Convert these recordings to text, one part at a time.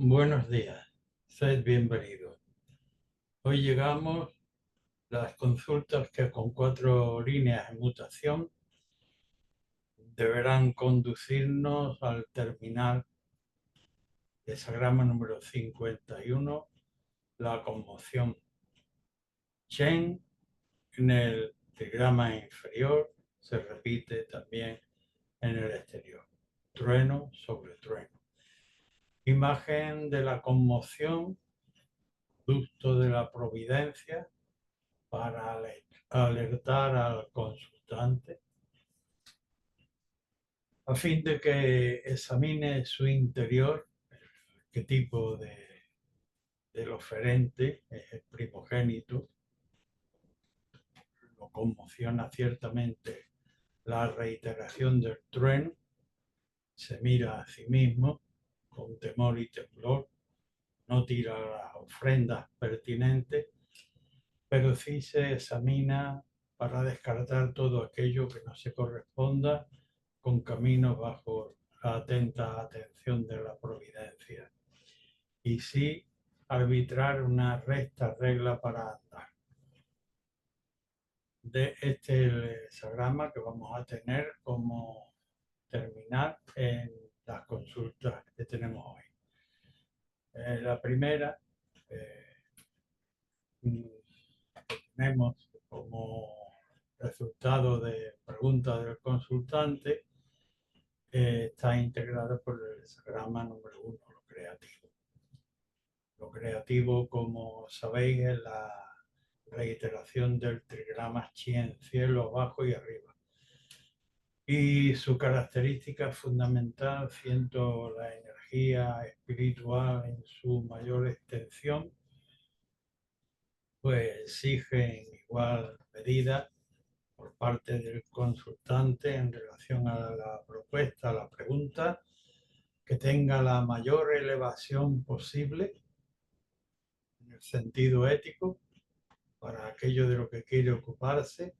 Buenos días, sed bienvenidos. Hoy llegamos las consultas que con 4 líneas de mutación deberán conducirnos al terminal hesagrama número 51, la conmoción. Chen en el trigrama inferior se repite también en el exterior. Trueno sobre trueno. Imagen de la conmoción, ducto de la providencia, para alertar al consultante a fin de que examine su interior, qué tipo del oferente es el primogénito. Lo conmociona ciertamente la reiteración del trueno, se mira a sí mismo con temor y temblor, no tira las ofrendas pertinentes, pero sí se examina para descartar todo aquello que no se corresponda con caminos bajo la atenta atención de la providencia, y sí arbitrar una recta regla para andar. De este el hexagrama que vamos a tener como terminar en las consultas que tenemos hoy. La primera tenemos como resultado de preguntas del consultante, está integrada por el hexagrama número 1, lo creativo. Lo creativo, como sabéis, es la reiteración del trigrama Chien, cielo, abajo y arriba. Y su característica fundamental, siendo la energía espiritual en su mayor extensión, pues exige en igual medida por parte del consultante en relación a la propuesta, a la pregunta, que tenga la mayor elevación posible en el sentido ético para aquello de lo que quiere ocuparse,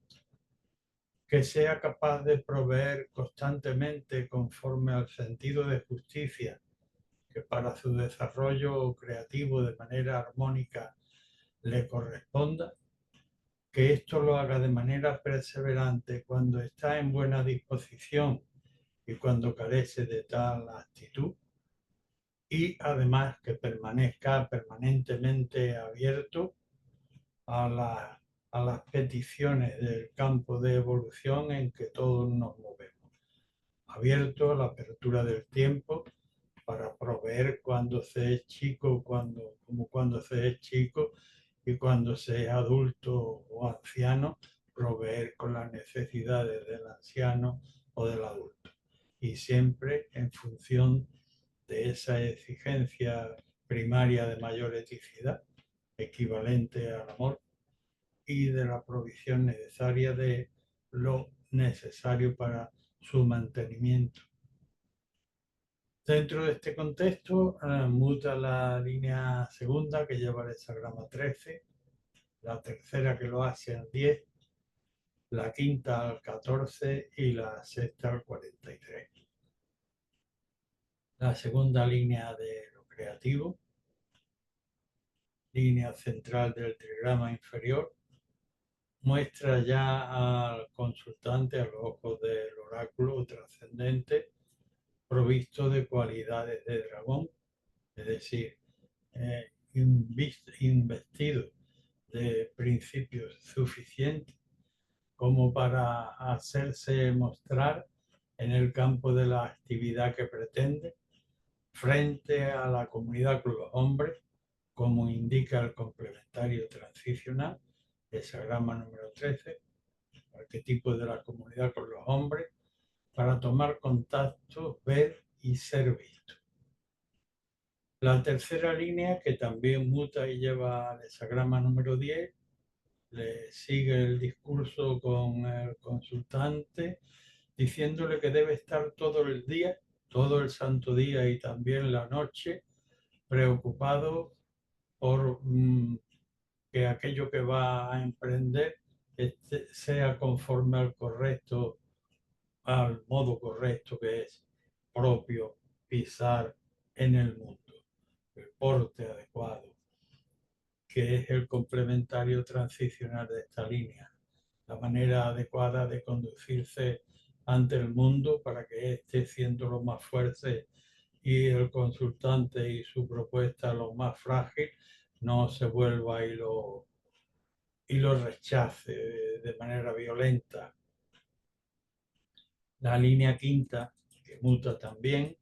que sea capaz de proveer constantemente conforme al sentido de justicia que para su desarrollo creativo de manera armónica le corresponda, que esto lo haga de manera perseverante cuando está en buena disposición y cuando carece de tal actitud, y además que permanezca permanentemente abierto a, a las peticiones del campo de evolución en que todos nos movemos, abierto a la apertura del tiempo para proveer cuando se es chico, como cuando se es chico, y cuando se es adulto o anciano, proveer con las necesidades del anciano o del adulto. Y siempre en función de esa exigencia primaria de mayor eticidad, equivalente al amor, y de la provisión necesaria de lo necesario para su mantenimiento. Dentro de este contexto, muta la línea segunda que lleva el hexagrama 13, la tercera que lo hace al 10, la quinta al 14 y la sexta al 43. La segunda línea de lo creativo, línea central del trigrama inferior, muestra ya al consultante a los ojos del oráculo trascendente provisto de cualidades de dragón, es decir, investido de principios suficientes como para hacerse mostrar en el campo de la actividad que pretende frente a la comunidad con los hombres, como indica el complementario transicional, hexagrama número 13, arquetipo de la comunidad con los hombres, para tomar contacto, ver y ser visto. La tercera línea, que también muta y lleva al hexagrama número 10, le sigue el discurso con el consultante, diciéndole que debe estar todo el día, todo el santo día y también la noche, preocupado por que aquello que va a emprender sea conforme al modo correcto que es propio pisar en el mundo. el porte adecuado, que es el complementario transicional de esta línea, la manera adecuada de conducirse ante el mundo para que éste, siendo lo más fuerte, y el consultante y su propuesta lo más frágil, no se vuelva y lo rechace de manera violenta. La línea quinta, que muta también,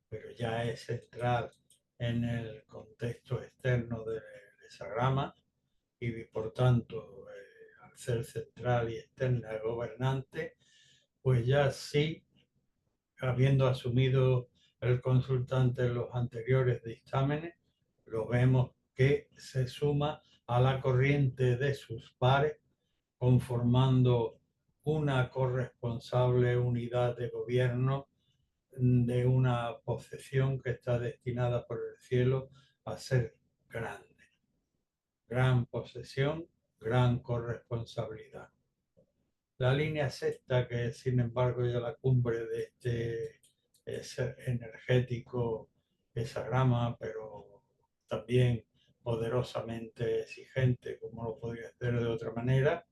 pero ya es central en el contexto externo del hesagrama y por tanto, al ser central y externa gobernante, pues ya sí, habiendo asumido el consultante en los anteriores dictámenes, lo vemos que se suma a la corriente de sus pares, conformando una corresponsable unidad de gobierno de una posesión que está destinada por el cielo a ser grande. Gran posesión, gran corresponsabilidad. La línea sexta, que es sin embargo ya la cumbre de este energético hesagrama, pero también poderosamente exigente, como lo podría hacer de otra manera,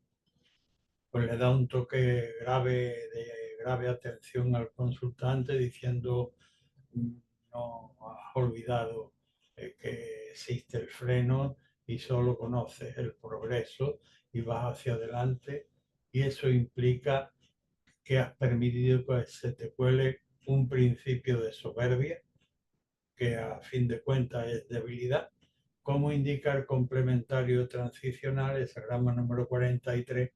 pues le da un toque grave de grave atención al consultante diciendo no has olvidado que existe el freno y solo conoces el progreso y vas hacia adelante y eso implica que has permitido que se te cuele un principio de soberbia que a fin de cuentas es debilidad, como indica el complementario transicional, esa grama número 43,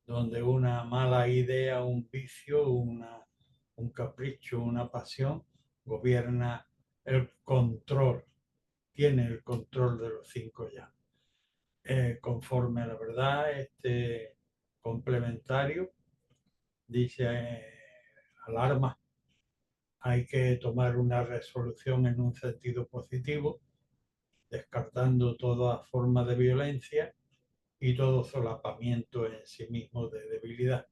donde una mala idea, un vicio, un capricho, una pasión gobierna el control, tiene el control de los cinco ya. Conforme a la verdad, este complementario dice alarma, hay que tomar una resolución en un sentido positivo, descartando toda forma de violencia y todo solapamiento en sí mismo de debilidad.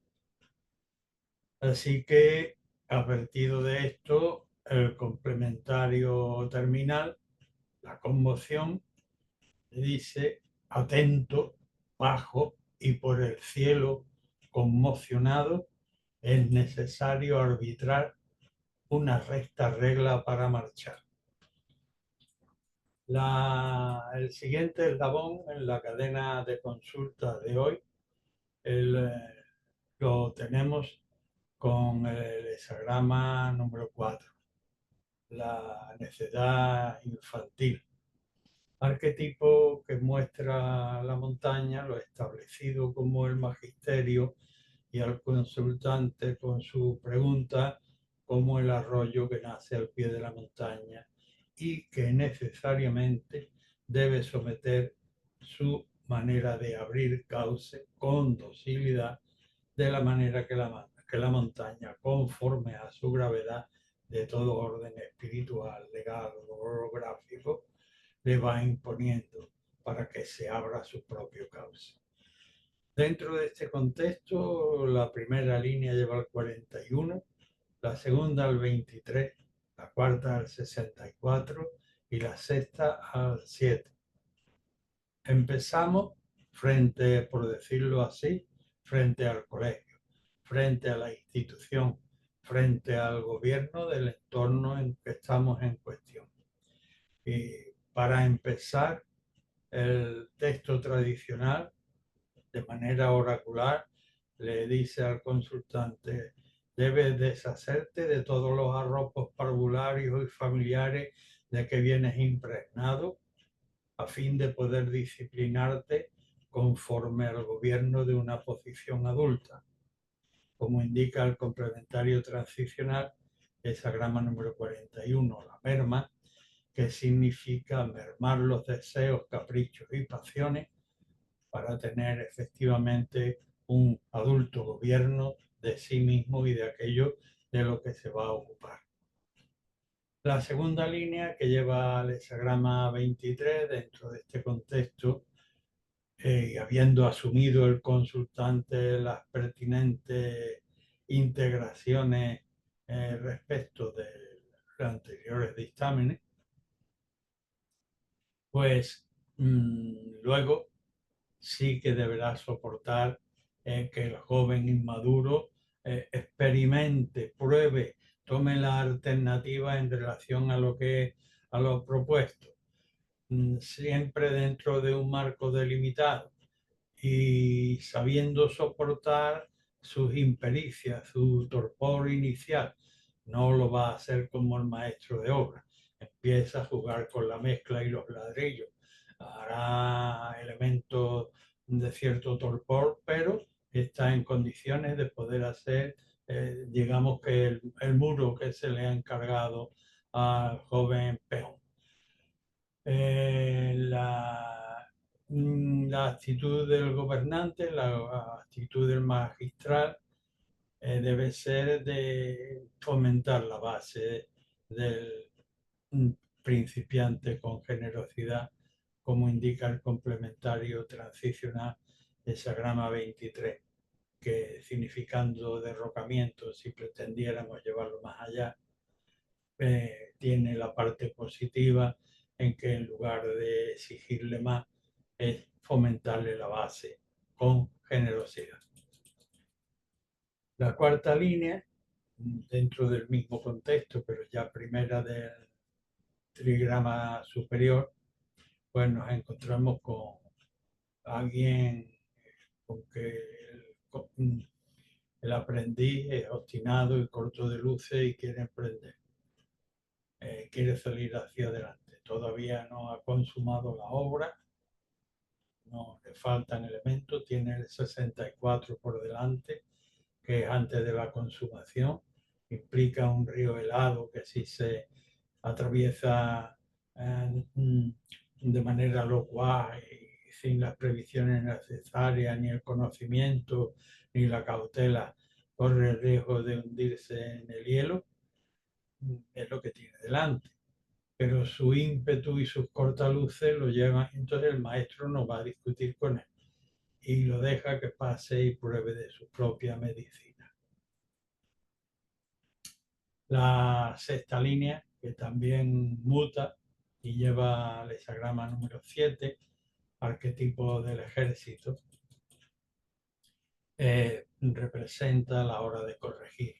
Así que, advertido de esto, el complementario terminal, la conmoción, dice, atento, bajo y por el cielo conmocionado, es necesario arbitrar una recta regla para marchar. El siguiente eslabón en la cadena de consultas de hoy lo tenemos con el hesagrama número 4, la necedad infantil. Arquetipo que muestra la montaña, lo establecido como el magisterio y al consultante con su pregunta como el arroyo que nace al pie de la montaña y que necesariamente debe someter su manera de abrir cauce con docilidad de la manera que la montaña, conforme a su gravedad de todo orden espiritual, legal o orográfico, le va imponiendo para que se abra su propio cauce. Dentro de este contexto, la primera línea lleva al 41, la segunda al 23, la cuarta al 64 y la sexta al 7. Empezamos frente, por decirlo así, frente al colegio, frente a la institución, frente al gobierno del entorno en que estamos en cuestión. Y para empezar, el texto tradicional, de manera oracular, le dice al consultante, debes deshacerte de todos los arropos parvularios y familiares de que vienes impregnado a fin de poder disciplinarte conforme al gobierno de una posición adulta. Como indica el complementario transicional, esa grama número 41, la merma, que significa mermar los deseos, caprichos y pasiones para tener efectivamente un adulto gobierno de sí mismo y de aquello de lo que se va a ocupar. La segunda línea que lleva al hesagrama 23 dentro de este contexto, y habiendo asumido el consultante las pertinentes integraciones respecto de los anteriores dictámenes, pues luego sí que deberá soportar que el joven inmaduro experimente, pruebe, tome la alternativa en relación a lo propuesto, siempre dentro de un marco delimitado y sabiendo soportar sus impericias, su torpor inicial. No lo va a hacer como el maestro de obra. Empieza a jugar con la mezcla y los ladrillos. Hará elementos de cierto torpor, pero está en condiciones de poder hacer, digamos que el muro que se le ha encargado al joven peón. La actitud del gobernante, la actitud del magistral, debe ser de fomentar la base del principiante con generosidad, como indica el complementario transicional de Sagrama 23, que significando derrocamiento, si pretendiéramos llevarlo más allá, tiene la parte positiva en que en lugar de exigirle más, es fomentarle la base con generosidad. La cuarta línea, dentro del mismo contexto, pero ya primera del trigrama superior, pues nos encontramos con alguien con que el aprendiz es obstinado y corto de luces y quiere emprender. Quiere salir hacia adelante. Todavía no ha consumado la obra, no le faltan elementos, tiene el 64 por delante, que es antes de la consumación, implica un río helado que si se atraviesa de manera locuaz y sin las previsiones necesarias, ni el conocimiento, ni la cautela, corre el riesgo de hundirse en el hielo, es lo que tiene delante, pero su ímpetu y sus cortaluces lo llevan, entonces el maestro no va a discutir con él y lo deja que pase y pruebe de su propia medicina. La sexta línea, que también muta y lleva el hexagrama número 7, arquetipo del ejército, representa la hora de corregir.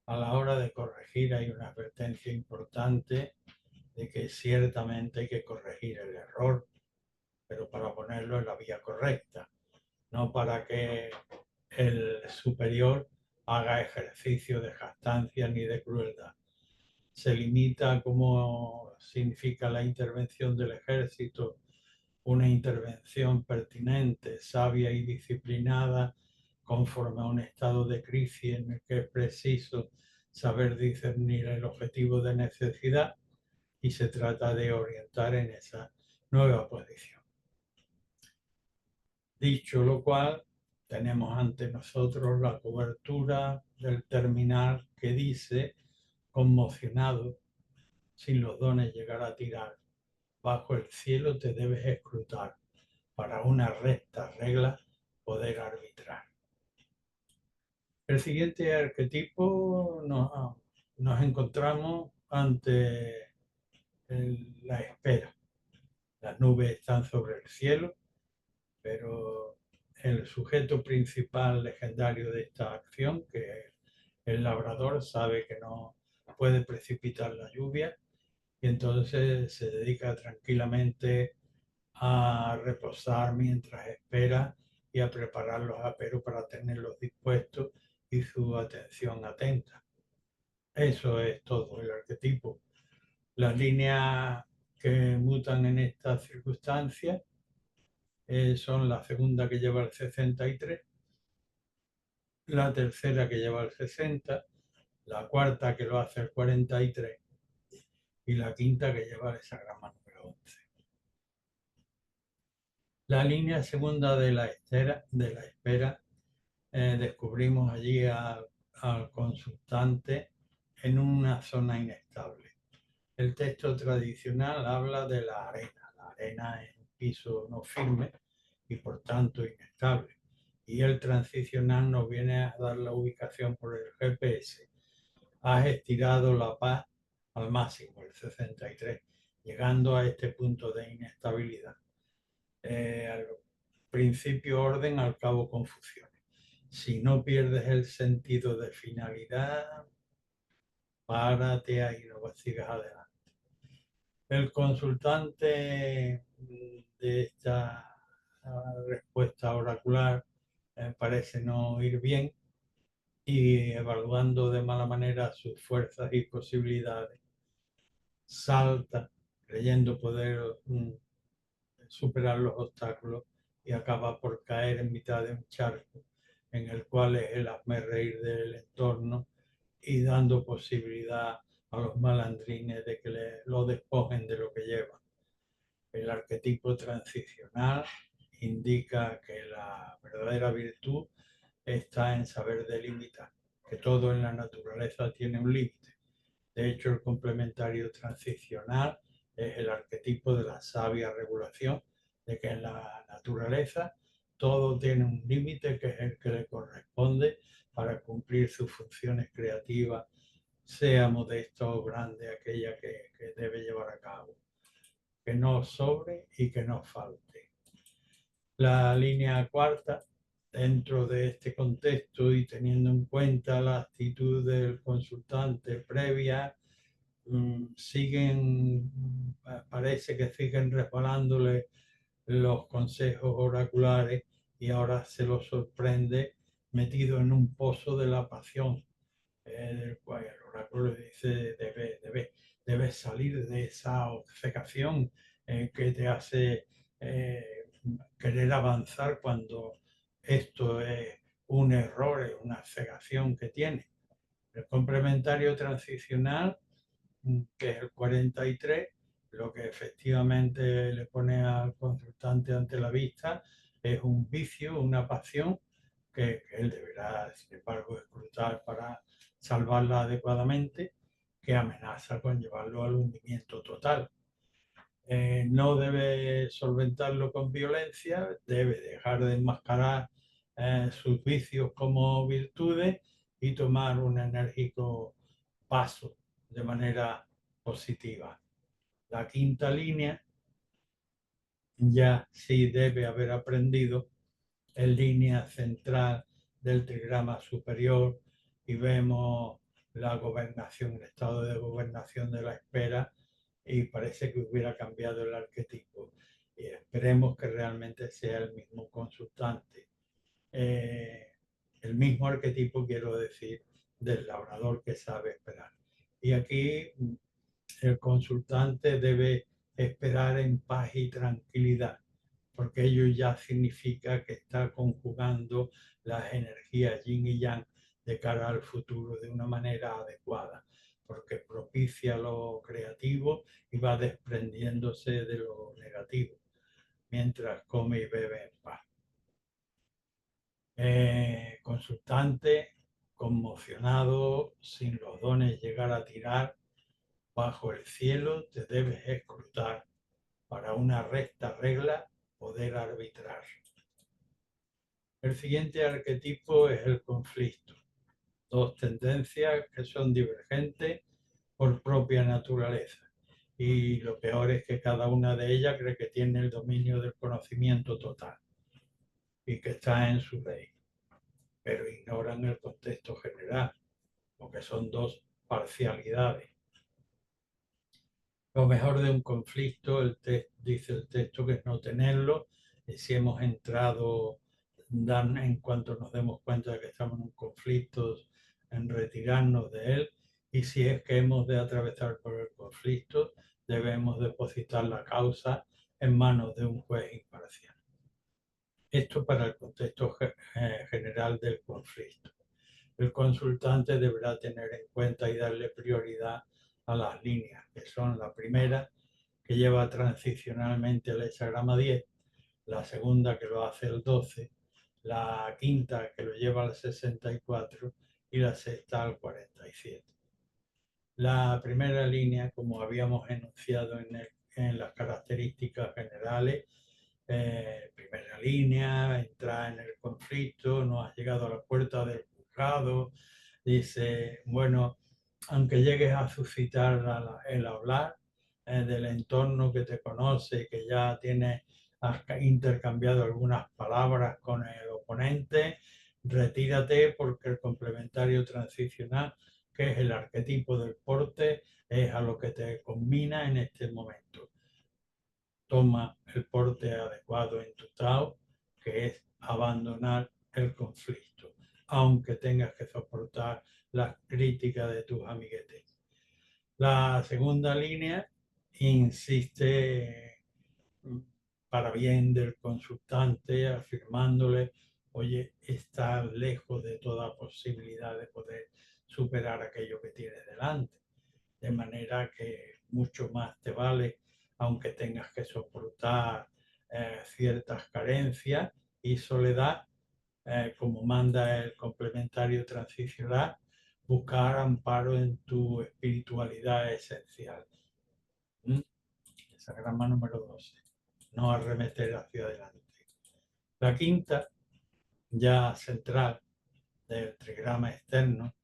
A la hora de corregir hay una advertencia importante de que ciertamente hay que corregir el error, pero para ponerlo en la vía correcta, no para que el superior haga ejercicio de jactancia ni de crueldad. Se limita a cómo significa la intervención del ejército, una intervención pertinente, sabia y disciplinada, conforme a un estado de crisis en el que es preciso saber discernir el objetivo de necesidad y se trata de orientar en esa nueva posición. Dicho lo cual, tenemos ante nosotros la cobertura del terminal que dice, conmocionado, sin los dones llegar a tirar, bajo el cielo te debes escrutar, para una recta regla poder arbitrar. El siguiente arquetipo nos encontramos ante la espera. Las nubes están sobre el cielo, pero el sujeto principal legendario de esta acción, que es el labrador, sabe que no puede precipitar la lluvia y entonces se dedica tranquilamente a reposar mientras espera y a preparar los aperos para tenerlos dispuestos y su atención atenta. Eso es todo el arquetipo. Las líneas que mutan en estas circunstancias son la segunda que lleva el 63, la tercera que lleva el 60, la cuarta que lo hace el 43 y la quinta que lleva el hexagrama número 11. La línea segunda de la espera, descubrimos allí al consultante en una zona inestable. El texto tradicional habla de la arena. La arena es un piso no firme y por tanto inestable. Y el transicional nos viene a dar la ubicación por el GPS. Has estirado la paz al máximo, el 63, llegando a este punto de inestabilidad. Al principio orden, al cabo confusión. Si no pierdes el sentido de finalidad, párate ahí, no sigas adelante. El consultante de esta respuesta oracular parece no ir bien y evaluando de mala manera sus fuerzas y posibilidades, salta creyendo poder superar los obstáculos y acaba por caer en mitad de un charco en el cual es el hazmerreír del entorno y dando posibilidad a los malandrines de que lo despojen de lo que llevan. El arquetipo transicional indica que la verdadera virtud está en saber delimitar, que todo en la naturaleza tiene un límite. De hecho, el complementario transicional es el arquetipo de la sabia regulación, de que en la naturaleza todo tiene un límite que es el que le corresponde para cumplir sus funciones creativas, sea modesta o grande aquella que debe llevar a cabo. Que no sobre y que no falte. La línea cuarta, dentro de este contexto y teniendo en cuenta la actitud del consultante previa, parece que siguen resbalándole los consejos oraculares y ahora se lo sorprende metido en un pozo de la pasión, del cual el oráculo le dice debes salir de esa obcecación que te hace querer avanzar cuando esto es un error, es una cegación que tiene. El complementario transicional, que es el 43, lo que efectivamente le pone al consultante ante la vista es un vicio, una pasión que él deberá, sin embargo, escrutar para salvarla adecuadamente, que amenaza con llevarlo al hundimiento total. No debe solventarlo con violencia, debe dejar de enmascarar sus vicios como virtudes y tomar un enérgico paso de manera positiva. La quinta línea ya sí debe haber aprendido en línea central del trigrama superior y vemos la gobernación, el estado de gobernación de la espera y parece que hubiera cambiado el arquetipo. Y esperemos que realmente sea el mismo consultante. El mismo arquetipo, quiero decir, del labrador que sabe esperar. Y aquí el consultante debe esperar en paz y tranquilidad, porque ello ya significa que está conjugando las energías yin y yang de cara al futuro de una manera adecuada, porque propicia lo creativo y va desprendiéndose de lo negativo, mientras come y bebe en paz. Consultante, conmocionado, sin los dones llegar a tirar, bajo el cielo te debes escrutar para una recta regla poder arbitrar. El siguiente arquetipo es el conflicto. Dos tendencias que son divergentes por propia naturaleza. Y lo peor es que cada una de ellas cree que tiene el dominio del conocimiento total y que está en su ley, pero ignoran el contexto general, porque son dos parcialidades. Lo mejor de un conflicto, dice el texto, que es no tenerlo, y si hemos entrado, en cuanto nos demos cuenta de que estamos en un conflicto, en retirarnos de él, y si es que hemos de atravesar por el conflicto, debemos depositar la causa en manos de un juez imparcial. Esto para el contexto general del conflicto. El consultante deberá tener en cuenta y darle prioridad a las líneas, que son la primera, que lleva transicionalmente el hexagrama 10, la segunda, que lo hace el 12, la quinta, que lo lleva al 64 y la sexta al 47. La primera línea, como habíamos enunciado en las características generales, primera línea, entra en el conflicto, no has llegado a la puerta del juzgado, dice, bueno, aunque llegues a suscitar el hablar, del entorno que te conoce, que ya has intercambiado algunas palabras con el oponente, retírate porque el complementario transicional, que es el arquetipo del porte, es a lo que te combina en este momento. Toma el porte adecuado en tu Tao, que es abandonar el conflicto, aunque tengas que soportar las críticas de tus amiguetes. La segunda línea insiste para bien del consultante, afirmándole, oye, estás lejos de toda posibilidad de poder superar aquello que tienes delante. De manera que mucho más te vale, aunque tengas que soportar ciertas carencias y soledad, como manda el complementario transicional, buscar amparo en tu espiritualidad esencial. ¿Mm? Esa grama número 12. No arremeter hacia adelante. La quinta, ya central del trigrama externo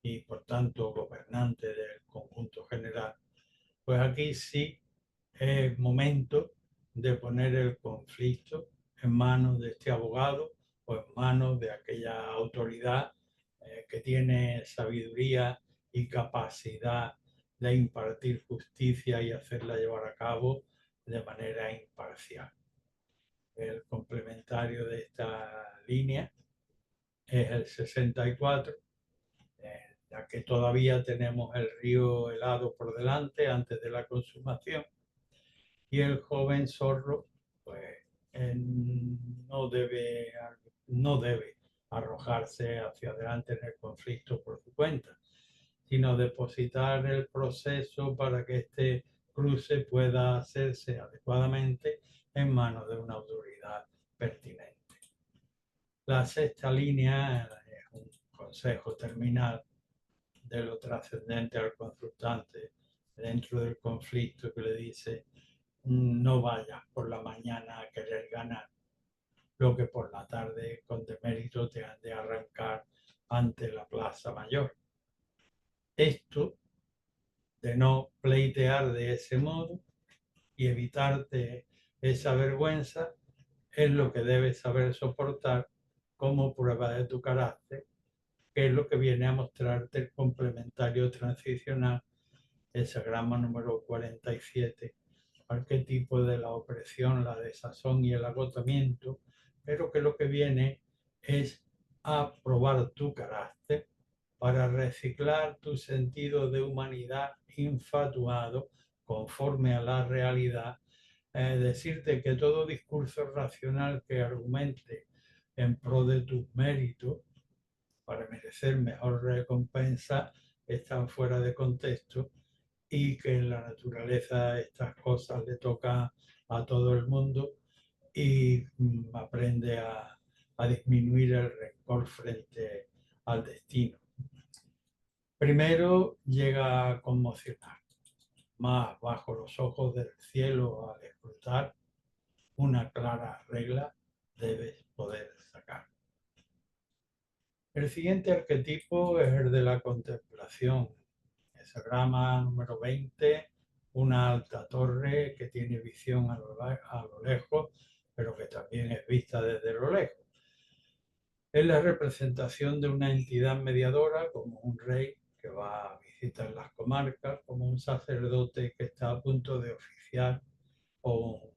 y por tanto gobernante del conjunto general, pues aquí sí es momento de poner el conflicto en manos de este abogado o en manos de aquella autoridad que tiene sabiduría y capacidad de impartir justicia y hacerla llevar a cabo de manera imparcial. El complementario de esta línea es el 64, ya que todavía tenemos el río helado por delante antes de la consumación, y el joven zorro pues no debe, no debe arrojarse hacia adelante en el conflicto por su cuenta, sino depositar el proceso para que este cruce pueda hacerse adecuadamente en manos de una autoridad pertinente. La sexta línea es un consejo terminal de lo trascendente al consultante dentro del conflicto, que le dice: no vayas por la mañana a querer ganar lo que por la tarde con demérito te han de arrancar ante la plaza mayor. Esto de no pleitear de ese modo y evitarte esa vergüenza es lo que debes saber soportar como prueba de tu carácter, que es lo que viene a mostrarte el complementario transicional, esa grama número 47, arquetipo de la opresión, la desazón y el agotamiento, pero que lo que viene es a probar tu carácter para reciclar tu sentido de humanidad infatuado conforme a la realidad, decirte que todo discurso racional que argumente en pro de tus méritos para merecer mejor recompensa están fuera de contexto, y que en la naturaleza estas cosas le tocan a todo el mundo, y aprende a disminuir el rencor frente al destino. Primero llega a conmocionar, más bajo los ojos del cielo al escrutar, una clara regla debes poder sacar. El siguiente arquetipo es el de la contemplación. Esa grama número 20, una alta torre que tiene visión a lo lejos, pero que también es vista desde lo lejos. Es la representación de una entidad mediadora, como un rey que va a visitar las comarcas, como un sacerdote que está a punto de oficiar, o un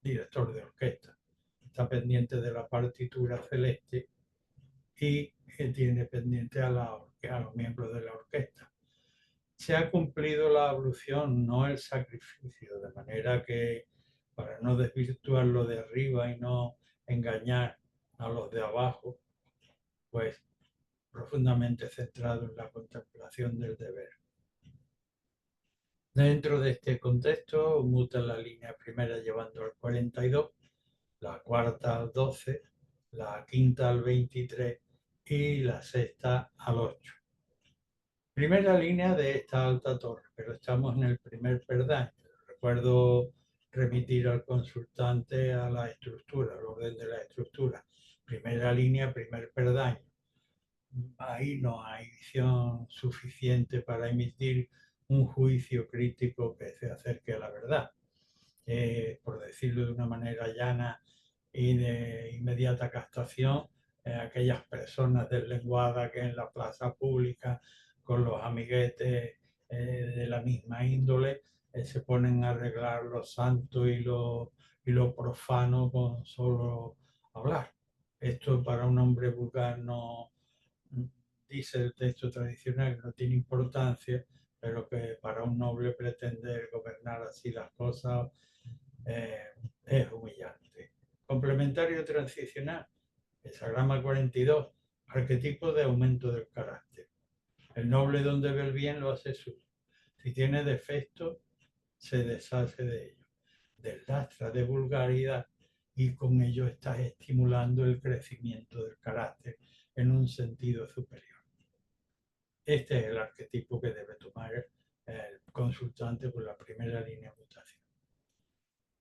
director de orquesta. Está pendiente de la partitura celeste y tiene pendiente a los miembros de la orquesta. Se ha cumplido la ablución, no el sacrificio, de manera que, para no desvirtuar lo de arriba y no engañar a los de abajo, pues profundamente centrado en la contemplación del deber. Dentro de este contexto muta la línea primera llevando al 42, la cuarta al 12, la quinta al 23 y la sexta al 8. Primera línea de esta alta torre, pero estamos en el primer peldaño. Recuerdo remitir al consultante a la estructura, al orden de la estructura. Primera línea, primer peldaño. Ahí no hay visión suficiente para emitir un juicio crítico que se acerque a la verdad. Por decirlo de una manera llana y de inmediata captación, aquellas personas deslenguadas que en la plaza pública con los amiguetes de la misma índole se ponen a arreglar lo santo y lo profano con solo hablar. Esto para un hombre vulgar no, dice el texto tradicional, no tiene importancia, pero que para un noble pretender gobernar así las cosas eh, es humillante. Complementario transicional, hexagrama 42, arquetipo de aumento del carácter. El noble donde ve el bien lo hace suyo. Si tiene defecto, se deshace de ello. Deslastra de vulgaridad y con ello estás estimulando el crecimiento del carácter en un sentido superior. Este es el arquetipo que debe tomar el consultante por la primera línea de mutación.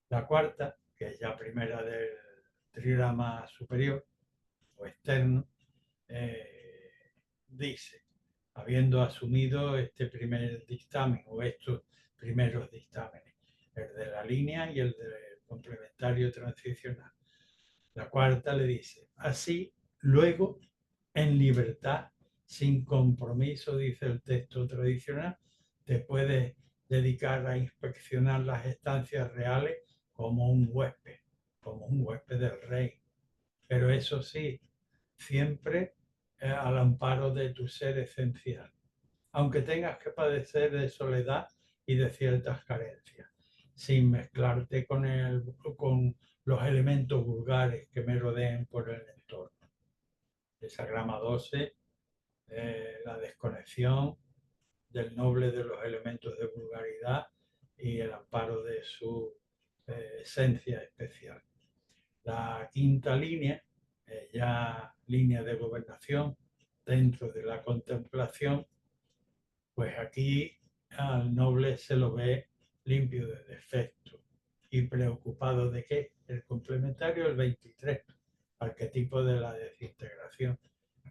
La cuarta, que es ya primera del trigrama superior o externo, dice, habiendo asumido este primer dictamen o estos primeros dictámenes, el de la línea y el del complementario transicional. La cuarta le dice, así, luego, en libertad, sin compromiso, dice el texto tradicional, te puedes dedicar a inspeccionar las estancias reales como un huésped del rey. Pero eso sí, siempre al amparo de tu ser esencial, aunque tengas que padecer de soledad y de ciertas carencias, sin mezclarte con los elementos vulgares que me rodeen por el entorno. Hexagrama 12, la desconexión del noble de los elementos de vulgaridad y el amparo de su esencia especial. La quinta línea, ya línea de gobernación dentro de la contemplación, pues aquí al noble se lo ve limpio de defectos y preocupado de qué. El complementario, el 23, arquetipo de la desintegración.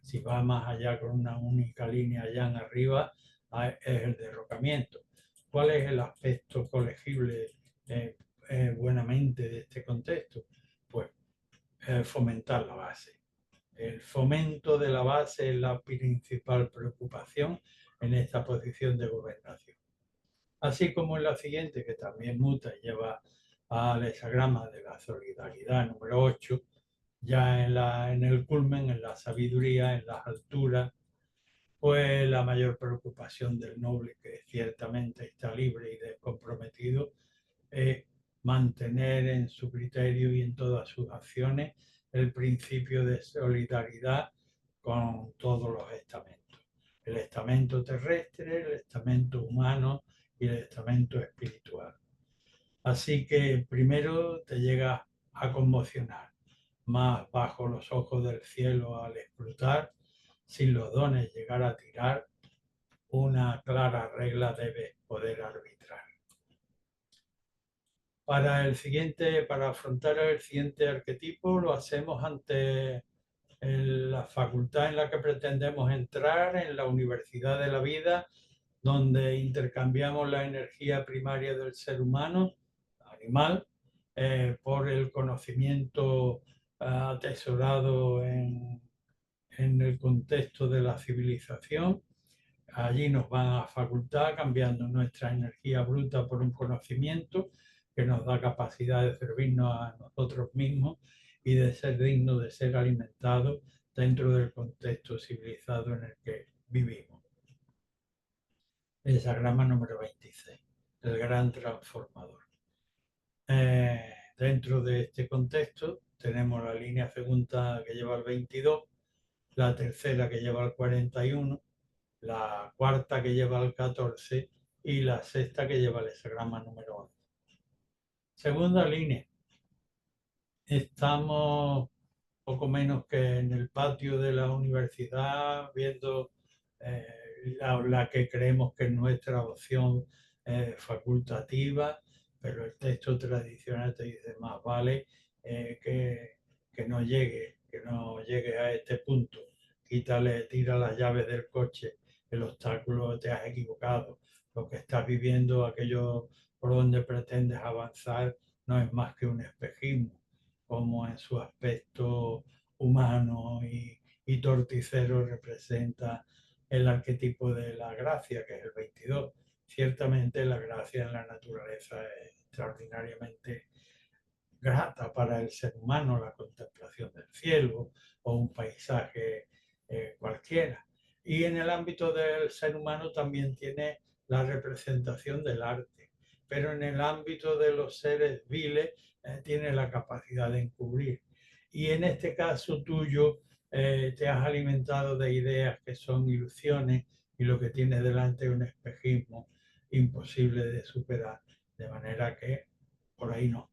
Si va más allá con una única línea allá en arriba, es el derrocamiento. ¿Cuál es el aspecto colegible buenamente de este contexto? Pues fomentar la base. El fomento de la base es la principal preocupación en esta posición de gobernación. Así como en la siguiente, que también muta y lleva al hexagrama de la solidaridad número 8, ya en el culmen, en la sabiduría, en las alturas, pues la mayor preocupación del noble, que ciertamente está libre y descomprometido, es mantener en su criterio y en todas sus acciones el principio de solidaridad con todos los estamentos. El estamento terrestre, el estamento humano y el estamento espiritual. Así que primero te llega a conmocionar, más bajo los ojos del cielo al escrutar, sin los dones llegar a tirar, una clara regla debes poder arbitrar. Para afrontar el siguiente arquetipo, lo hacemos ante la facultad en la que pretendemos entrar, en la universidad de la vida, donde intercambiamos la energía primaria del ser humano, animal, por el conocimiento atesorado en el contexto de la civilización. Allí nos van a facultar cambiando nuestra energía bruta por un conocimiento que nos da capacidad de servirnos a nosotros mismos y de ser dignos de ser alimentados dentro del contexto civilizado en el que vivimos. El hexagrama número 26, el gran transformador. Dentro de este contexto tenemos la línea segunda que lleva el 22, la tercera que lleva el 41, la cuarta que lleva el 14 y la sexta que lleva el hexagrama número 11. Segunda línea. Estamos poco menos que en el patio de la universidad viendo la que creemos que es nuestra opción facultativa, pero el texto tradicional te dice más vale que no llegue a este punto. Quítale, tira las llaves del coche, el obstáculo te has equivocado, lo que estás viviendo, aquello por donde pretendes avanzar, no es más que un espejismo, como en su aspecto humano y torticero representa el arquetipo de la gracia, que es el 22. Ciertamente la gracia en la naturaleza es extraordinariamente grata para el ser humano, la contemplación del cielo o un paisaje cualquiera. Y en el ámbito del ser humano también tiene la representación del arte, pero en el ámbito de los seres viles tiene la capacidad de encubrir. Y en este caso tuyo te has alimentado de ideas que son ilusiones y lo que tienes delante es un espejismo imposible de superar, de manera que por ahí no.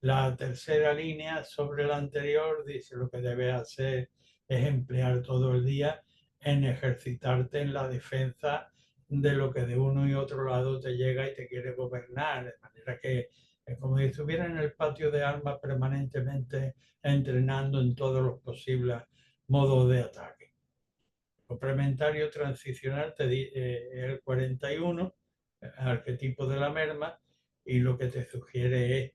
La tercera línea sobre la anterior dice lo que debes hacer es emplear todo el día en ejercitarte en la defensa de lo que de uno y otro lado te llega y te quiere gobernar, de manera que es como si estuviera en el patio de armas permanentemente entrenando en todos los posibles modos de ataque. Complementario transicional te el 41, el arquetipo de la merma, y lo que te sugiere es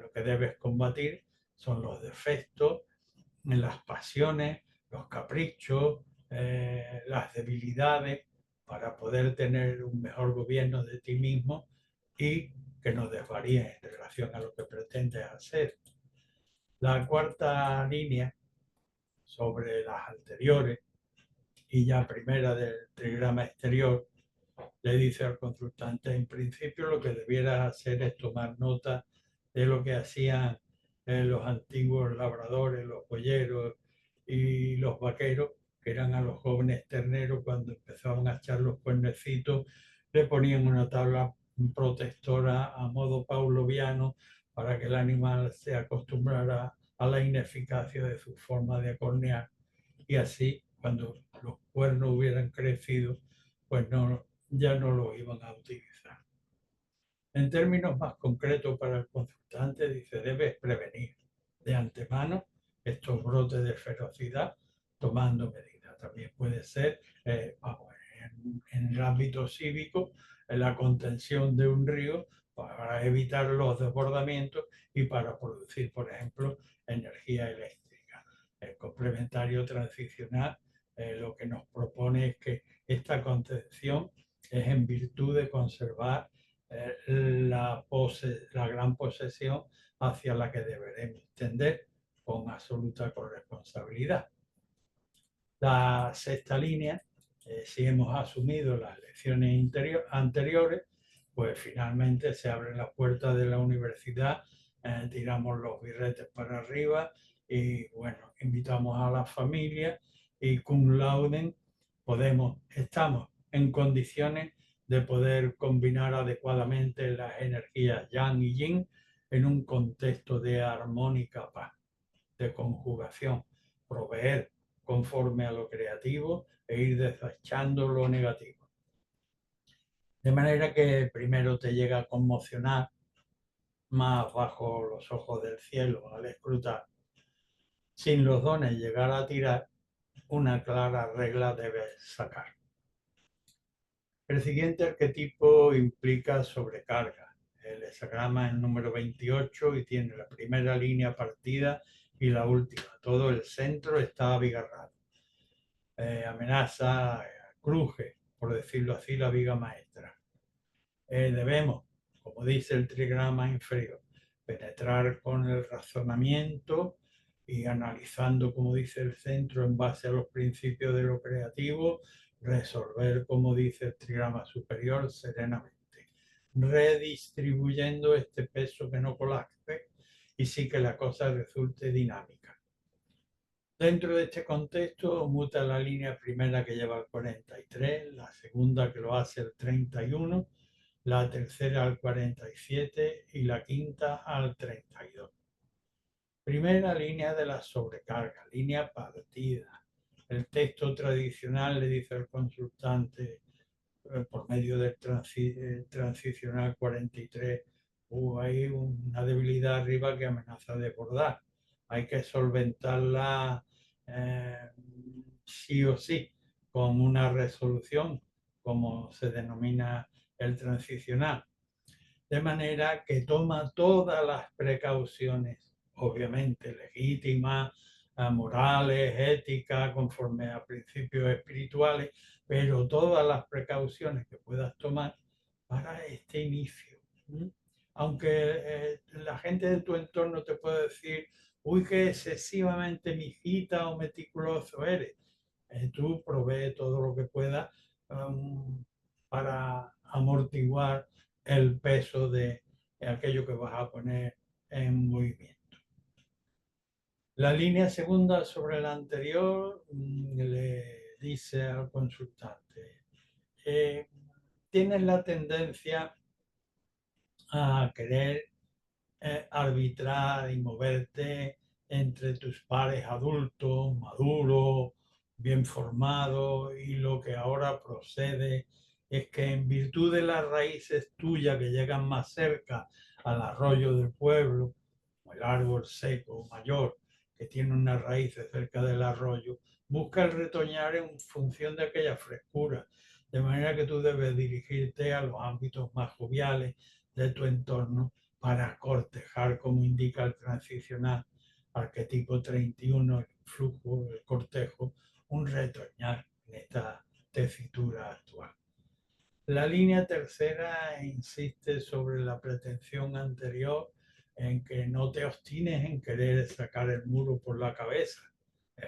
lo que debes combatir son los defectos, las pasiones, los caprichos, las debilidades, para poder tener un mejor gobierno de ti mismo y que no desvaríes en relación a lo que pretendes hacer. La cuarta línea sobre las anteriores y ya primera del trigrama exterior le dice al consultante, en principio lo que debieras hacer es tomar nota de lo que hacían los antiguos labradores, los joyeros y los vaqueros, que eran a los jóvenes terneros cuando empezaban a echar los cuernecitos, le ponían una tabla protectora a modo pavloviano para que el animal se acostumbrara a la ineficacia de su forma de acornear y así cuando los cuernos hubieran crecido, pues no, ya no los iban a utilizar. En términos más concretos para el consultante, dice, debes prevenir de antemano estos brotes de ferocidad tomando medidas. También puede ser, en el ámbito cívico, en la contención de un río para evitar los desbordamientos y para producir, por ejemplo, energía eléctrica. El complementario transicional lo que nos propone es que esta contención es en virtud de conservar la gran posesión hacia la que deberemos tender con absoluta corresponsabilidad. La sexta línea, si hemos asumido las lecciones anteriores, pues finalmente se abren las puertas de la universidad, tiramos los birretes para arriba y bueno, invitamos a la familia y cum laude estamos en condiciones de poder combinar adecuadamente las energías yang y yin en un contexto de armónica paz, de conjugación, proveer conforme a lo creativo e ir desechando lo negativo. De manera que primero te llega a conmocionar más bajo los ojos del cielo al escrutar. Sin los dones llegar a tirar, una clara regla debes sacar. El siguiente arquetipo implica sobrecarga. El hexagrama es el número 28 y tiene la primera línea partida y la última. Todo el centro está abigarrado. Amenaza, cruje, por decirlo así, la viga maestra. Debemos, como dice el trigrama inferior, penetrar con el razonamiento y analizando, como dice el centro, en base a los principios de lo creativo, resolver, como dice el trigrama superior, serenamente, redistribuyendo este peso que no colapse y sí que la cosa resulte dinámica. Dentro de este contexto muta la línea primera que lleva al 43, la segunda que lo hace el 31, la tercera al 47 y la quinta al 32. Primera línea de la sobrecarga, línea partida. El texto tradicional le dice al consultante por medio del transicional 43, hay una debilidad arriba que amenaza de desbordar. Hay que solventarla sí o sí con una resolución, como se denomina el transicional. De manera que toma todas las precauciones, obviamente legítimas, morales, éticas, conforme a principios espirituales, pero todas las precauciones que puedas tomar para este inicio. Aunque la gente de tu entorno te puede decir, uy, que excesivamente mijita o meticuloso eres, tú provee todo lo que puedas para amortiguar el peso de aquello que vas a poner en movimiento. La línea segunda sobre la anterior le dice al consultante, tienes la tendencia a querer arbitrar y moverte entre tus pares adultos, maduros, bien formados, y lo que ahora procede es que en virtud de las raíces tuyas que llegan más cerca al arroyo del pueblo, o el árbol seco mayor que tiene unas raíces cerca del arroyo, busca el retoñar en función de aquella frescura, de manera que tú debes dirigirte a los ámbitos más joviales de tu entorno para cortejar, como indica el transicional arquetipo 31, el flujo, el cortejo, un retoñar en esta tesitura actual. La línea tercera insiste sobre la pretensión anterior en que no te obstines en querer sacar el muro por la cabeza,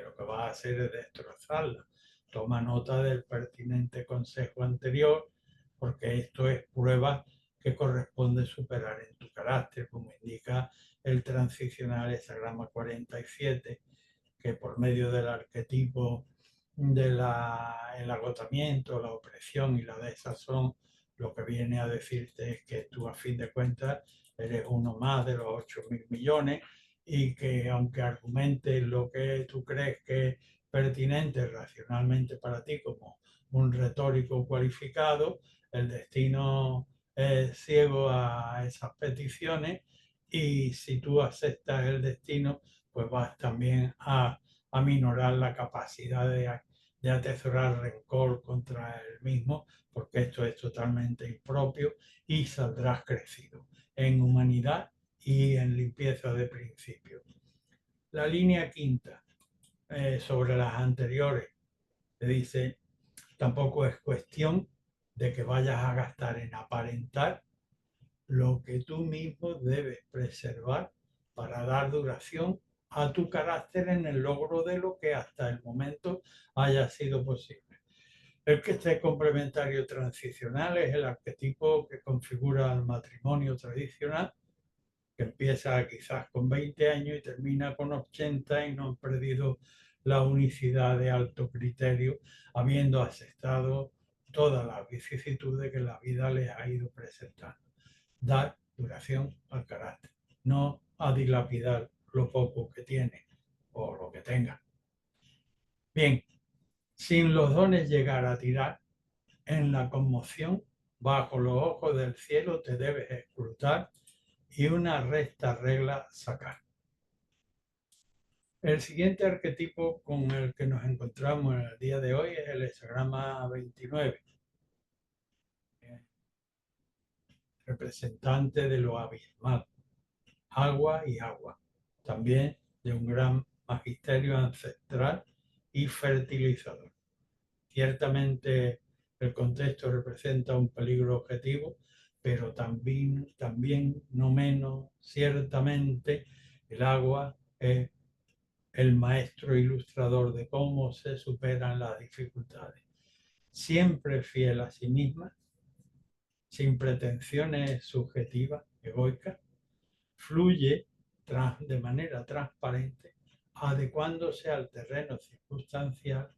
lo que vas a hacer es destrozarla. Toma nota del pertinente consejo anterior, porque esto es prueba que corresponde superar en tu carácter, como indica el transicional hexagrama 47, que por medio del arquetipo del agotamiento, la opresión y la desazón, lo que viene a decirte es que tú a fin de cuentas eres uno más de los 8.000 millones y que aunque argumentes lo que tú crees que es pertinente racionalmente para ti como un retórico cualificado, el destino es ciego a esas peticiones y si tú aceptas el destino, pues vas también a aminorar la capacidad de atesorar rencor contra el mismo, porque esto es totalmente impropio y saldrás crecido en humanidad y en limpieza de principios. La línea quinta, sobre las anteriores, te dice, tampoco es cuestión de que vayas a gastar en aparentar lo que tú mismo debes preservar para dar duración a tu carácter en el logro de lo que hasta el momento haya sido posible. El que este complementario transicional es el arquetipo que configura el matrimonio tradicional, que empieza quizás con 20 años y termina con 80 y no han perdido la unicidad de alto criterio, habiendo aceptado todas las vicisitudes que la vida les ha ido presentando. Dar duración al carácter, no a dilapidar lo poco que tiene o lo que tenga. Bien, sin los dones llegar a tirar, en la conmoción, bajo los ojos del cielo te debes escrutar y una recta regla sacar. El siguiente arquetipo con el que nos encontramos en el día de hoy es el hexagrama 29, representante de lo abismal, agua y agua, también de un gran magisterio ancestral y fertilizador. Ciertamente el contexto representa un peligro objetivo, pero también no menos ciertamente el agua es el maestro ilustrador de cómo se superan las dificultades. Siempre fiel a sí misma, sin pretensiones subjetivas, egoicas, fluye de manera transparente, adecuándose al terreno circunstancial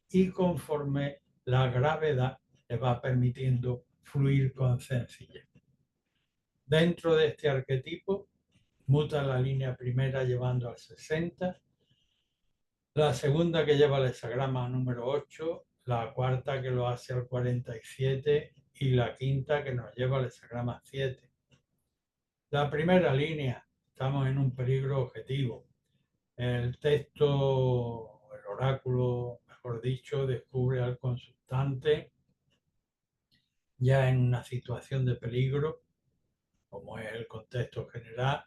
y conforme la gravedad le va permitiendo fluir con sencillez. Dentro de este arquetipo, muta la línea primera llevando al 60, la segunda que lleva el hexagrama número 8, la cuarta que lo hace al 47 y la quinta que nos lleva al hexagrama 7. La primera línea, estamos en un peligro objetivo. El texto, el oráculo, mejor dicho, descubre al consultante ya en una situación de peligro, como es el contexto general.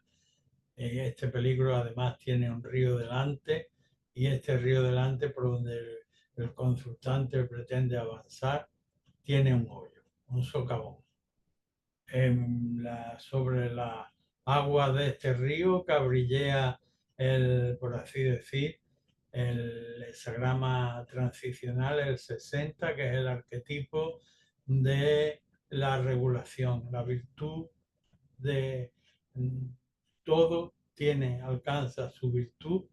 Este peligro además tiene un río delante y este río delante por donde el consultante pretende avanzar tiene un hoyo, un socavón. Sobre la agua de este río cabrillea por así decir, el hexagrama transicional, el 60, que es el arquetipo de la regulación, la virtud de todo alcanza su virtud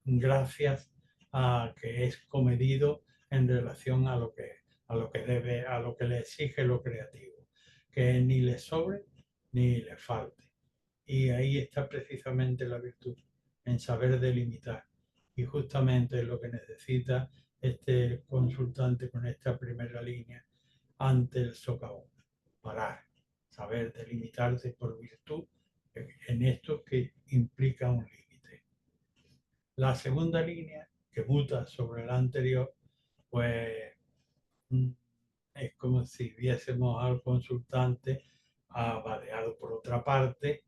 gracias a que es comedido en relación a lo que le exige lo creativo, que ni le sobre ni le falte. Y ahí está precisamente la virtud, en saber delimitar. Y justamente lo que necesita este consultante con esta primera línea ante el socavón, parar, saber delimitarse por virtud en esto que implica un límite. La segunda línea, que muta sobre la anterior, pues es como si viésemos al consultante vadeado por otra parte,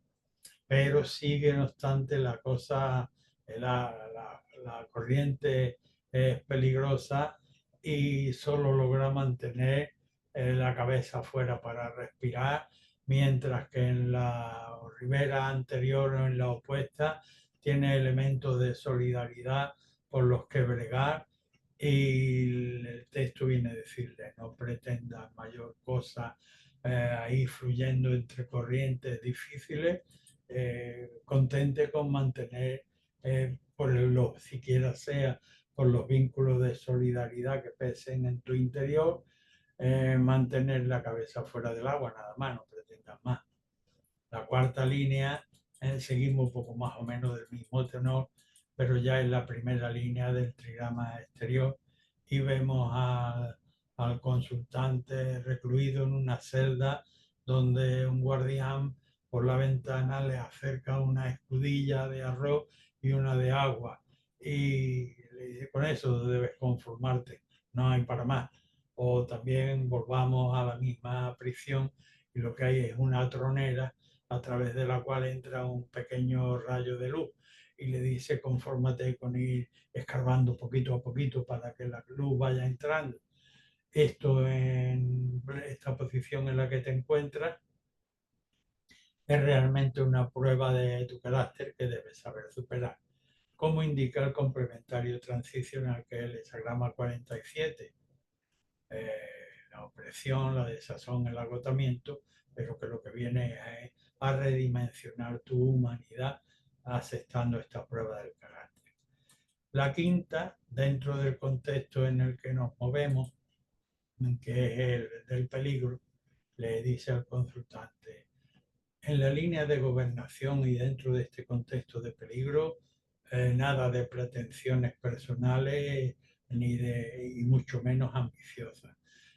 pero sigue no obstante la cosa, la corriente es peligrosa y solo logra mantener la cabeza fuera para respirar, mientras que en la ribera anterior o en la opuesta tiene elementos de solidaridad por los que bregar y el texto viene a decirle no pretenda mayor cosa ahí fluyendo entre corrientes difíciles, contente con mantener, siquiera sea por los vínculos de solidaridad que pesen en tu interior, mantener la cabeza fuera del agua, nada más, no pretendas más. La cuarta línea, seguimos un poco más o menos del mismo tenor, pero ya es la primera línea del trigrama exterior y vemos al consultante recluido en una celda donde un guardián por la ventana le acerca una escudilla de arroz y una de agua y le dice, con eso debes conformarte, no hay para más. O también volvamos a la misma prisión y lo que hay es una tronera a través de la cual entra un pequeño rayo de luz y le dice confórmate con ir escarbando poquito a poquito para que la luz vaya entrando. Esto en esta posición en la que te encuentras es realmente una prueba de tu carácter que debes saber superar. Como indica el complementario transicional que es el hexagrama 47. La opresión, la desazón, el agotamiento, pero que lo que viene es a redimensionar tu humanidad aceptando esta prueba del carácter. La quinta, dentro del contexto en el que nos movemos, que es el del peligro, le dice al consultante, en la línea de gobernación y dentro de este contexto de peligro, nada de pretensiones personales y mucho menos ambiciosas.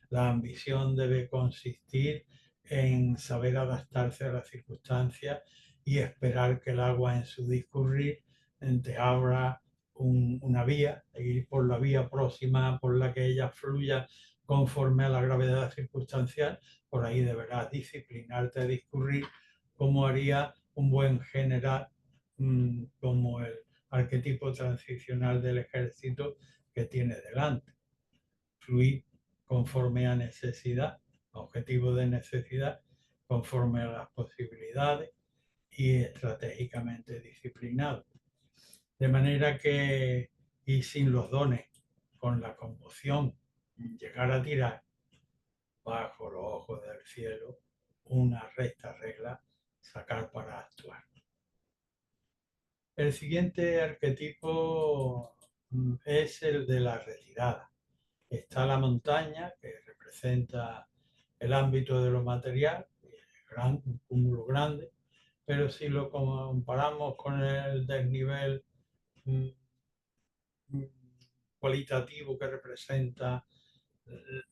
La ambición debe consistir en saber adaptarse a las circunstancias y esperar que el agua en su discurrir te abra una vía, e ir por la vía próxima por la que ella fluya conforme a la gravedad circunstancial. Por ahí deberás disciplinarte a discurrir como haría un buen general, como el arquetipo transicional del ejército que tiene delante. Fluir conforme a necesidad, objetivo de necesidad, conforme a las posibilidades y estratégicamente disciplinado. De manera que, y sin los dones, con la conmoción, llegar a tirar bajo los ojos del cielo una recta regla, sacar para actuar. El siguiente arquetipo es el de la retirada. Está la montaña, que representa el ámbito de lo material, un cúmulo grande, pero si lo comparamos con el desnivel cualitativo que representa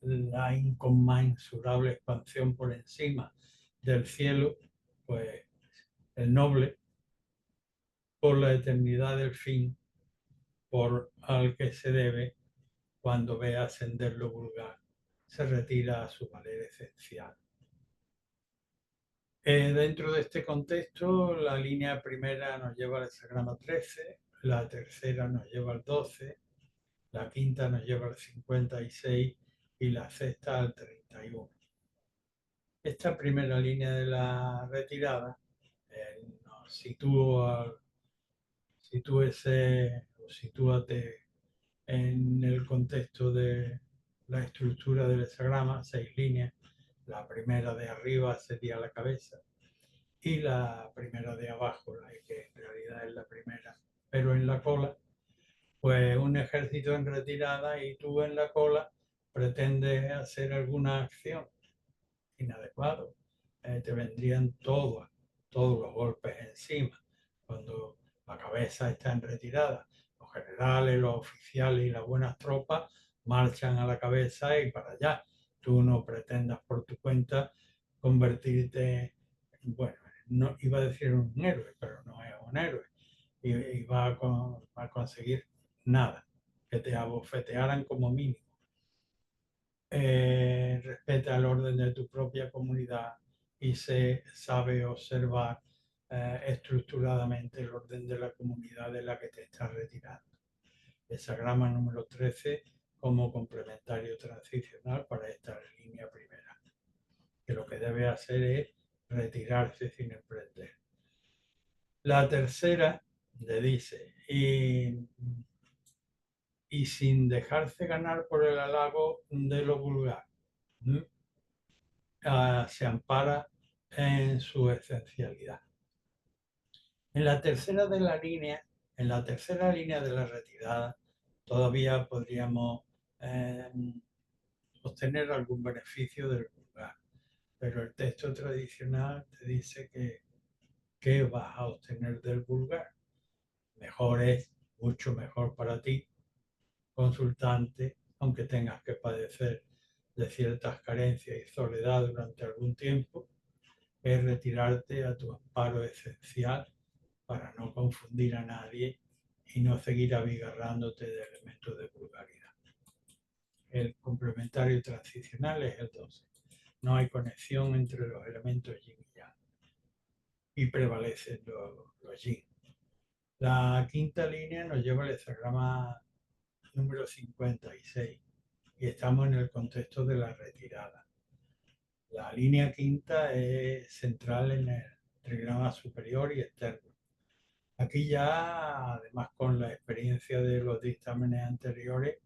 la inconmensurable expansión por encima del cielo, pues el noble, por la eternidad del fin, por al que se debe, cuando ve ascender lo vulgar, se retira a su valer esencial. Dentro de este contexto, la línea primera nos lleva al hexagrama 13, la tercera nos lleva al 12, la quinta nos lleva al 56 y la sexta al 31. Esta primera línea de la retirada nos sitúate en el contexto de la estructura del hexagrama, 6 líneas. La primera de arriba sería la cabeza y la primera de abajo, la que en realidad es la primera, pero en la cola, pues un ejército en retirada y tú en la cola pretendes hacer alguna acción inadecuado, te vendrían todos los golpes encima. Cuando la cabeza está en retirada, los generales, los oficiales y las buenas tropas marchan a la cabeza y para allá. Tú no pretendas por tu cuenta convertirte, bueno, no iba a decir un héroe, pero no es un héroe, y va a conseguir nada, que te abofetearan como mínimo. Respeta el orden de tu propia comunidad y se sabe observar estructuradamente el orden de la comunidad de la que te estás retirando. Hexagrama número 13 como complementario transicional para esta línea primera, que lo que debe hacer es retirarse sin emprender. La tercera le dice, y sin dejarse ganar por el halago de lo vulgar. Se ampara en su esencialidad. En la tercera línea de la retirada, todavía podríamos eh, obtener algún beneficio del vulgar, pero el texto tradicional te dice que vas a obtener del vulgar. Mejor es, mucho mejor para ti, consultante, aunque tengas que padecer de ciertas carencias y soledad durante algún tiempo, es retirarte a tu amparo esencial para no confundir a nadie y no seguir abigarrándote de elementos de vulgaridad. El complementario transicional es el 12. No hay conexión entre los elementos yin y yang y prevalecen los yin. La quinta línea nos lleva al hexagrama número 56 y estamos en el contexto de la retirada. La línea quinta es central en el trigrama superior y externo. Aquí ya, además con la experiencia de los dictámenes anteriores,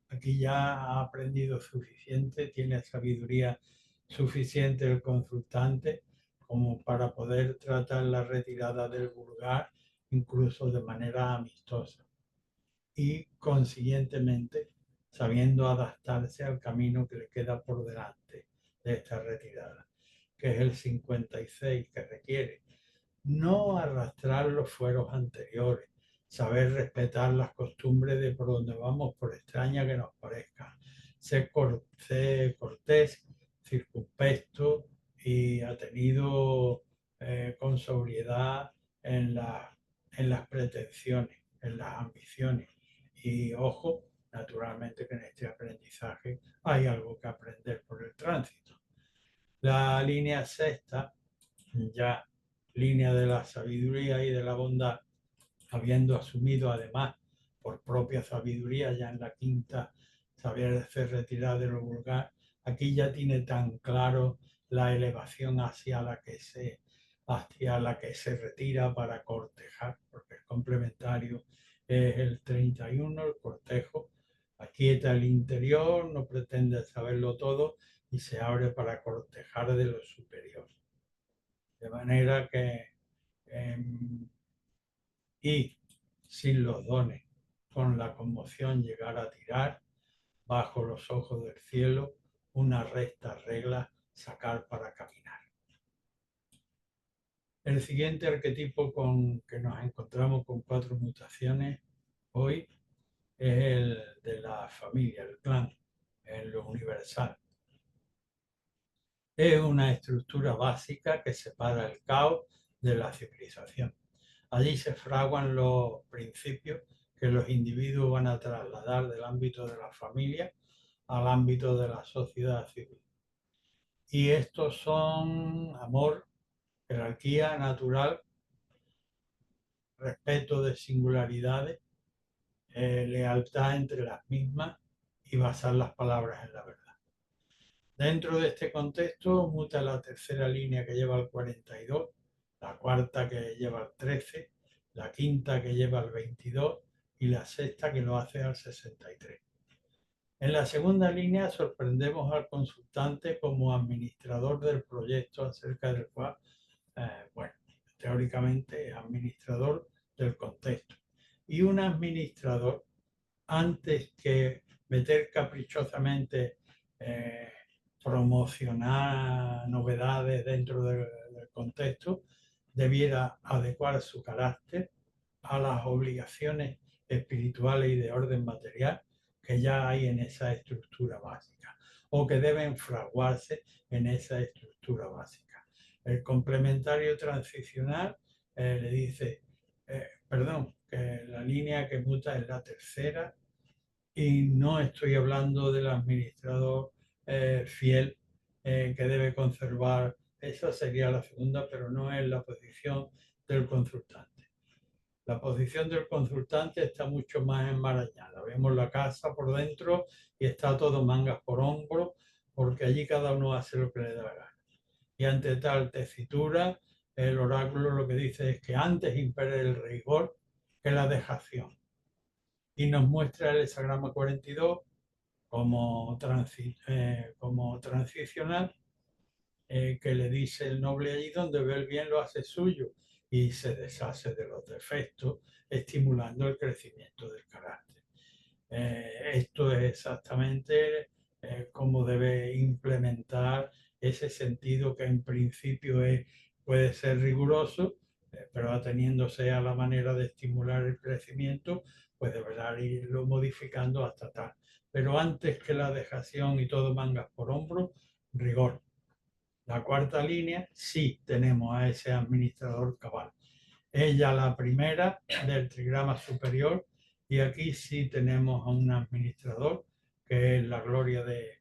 aquí ya ha aprendido suficiente, tiene sabiduría suficiente el consultante como para poder tratar la retirada del vulgar incluso de manera amistosa y consiguientemente sabiendo adaptarse al camino que le queda por delante de esta retirada, que es el 56, que requiere no arrastrar los fueros anteriores, saber respetar las costumbres de por donde vamos, por extraña que nos parezca, ser cortés, circunspecto y atenido con sobriedad en, en las pretensiones, en las ambiciones. Y ojo, naturalmente que en este aprendizaje hay algo que aprender por el tránsito. La línea sexta, ya línea de la sabiduría y de la bondad, habiendo asumido además por propia sabiduría ya en la quinta saberse retirar de lo vulgar, aquí ya tiene tan claro la elevación hacia la que se retira para cortejar, porque el complementario es el 31, el cortejo, aquieta el interior, no pretende saberlo todo y se abre para cortejar de lo superior. De manera que, y sin los dones, con la conmoción llegar a tirar, bajo los ojos del cielo, una recta regla sacar para caminar. El siguiente arquetipo con que nos encontramos con 4 mutaciones hoy es el de la familia, el clan, en lo universal. Es una estructura básica que separa el caos de la civilización. Allí se fraguan los principios que los individuos van a trasladar del ámbito de la familia al ámbito de la sociedad civil. Y estos son amor, jerarquía natural, respeto de singularidades, lealtad entre las mismas y basar las palabras en la verdad. Dentro de este contexto muta la tercera línea que lleva al 42, la cuarta que lleva al 13, la quinta que lleva al 22 y la sexta que lo hace al 63. En la segunda línea sorprendemos al consultante como administrador del proyecto acerca del cual, bueno, teóricamente administrador del contexto. Y un administrador, antes que meter caprichosamente, promocionar novedades dentro del contexto, debiera adecuar su carácter a las obligaciones espirituales y de orden material que ya hay en esa estructura básica o que deben fraguarse en esa estructura básica. El complementario transicional le dice, perdón, que la línea que muta es la tercera y no estoy hablando del administrador fiel que debe conservar, esa sería la segunda, pero no es la posición del consultante. La posición del consultante está mucho más enmarañada. Vemos la casa por dentro y está todo mangas por hombro, porque allí cada uno hace lo que le da la gana. Y ante tal tesitura, el oráculo lo que dice es que antes impere el rigor que la dejación. Y nos muestra el hexagrama 42 como transicional, que le dice el noble allí donde ve el bien lo hace suyo y se deshace de los defectos, estimulando el crecimiento del carácter. Esto es exactamente cómo debe implementar ese sentido que en principio puede ser riguroso, pero ateniéndose a la manera de estimular el crecimiento, pues deberá irlo modificando hasta tal. Pero antes que la dejación y todo mangas por hombro, rigor. La cuarta línea, sí tenemos a ese administrador cabal. Ella la primera del trigrama superior y aquí sí tenemos a un administrador que es la gloria de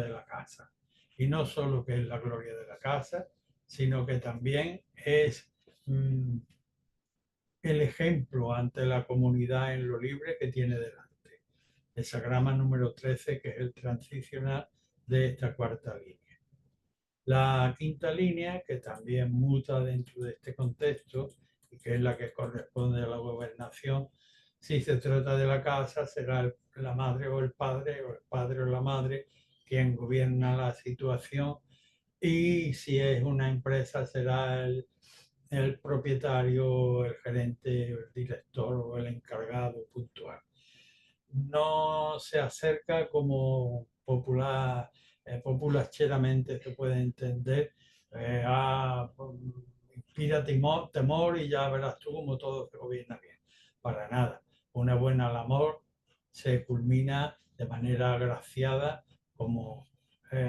la casa. Y no solo que es la gloria de la casa, sino que también es el ejemplo ante la comunidad en lo libre que tiene delante. El hexagrama número 13, que es el transicional de esta cuarta línea. La quinta línea, que también muta dentro de este contexto y que es la que corresponde a la gobernación, si se trata de la casa, será la madre o el padre o la madre quien gobierna la situación, y si es una empresa será el propietario, el gerente, el director o el encargado puntual. No se acerca como populacheramente se puede entender, inspira temor y ya verás tú como todo se gobierna bien. Para nada. Una buena labor se culmina de manera agraciada, como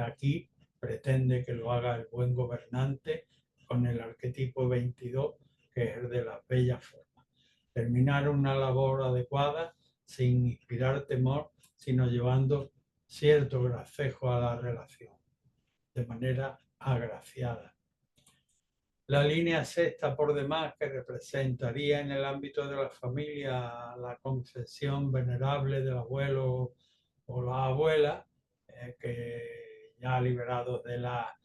aquí pretende que lo haga el buen gobernante con el arquetipo 22, que es el de las bellas formas. Terminar una labor adecuada sin inspirar temor, sino llevando cierto gracejo a la relación, de manera agraciada. La línea sexta, por demás, que representaría en el ámbito de la familia la concesión venerable del abuelo o la abuela, que ya liberados de la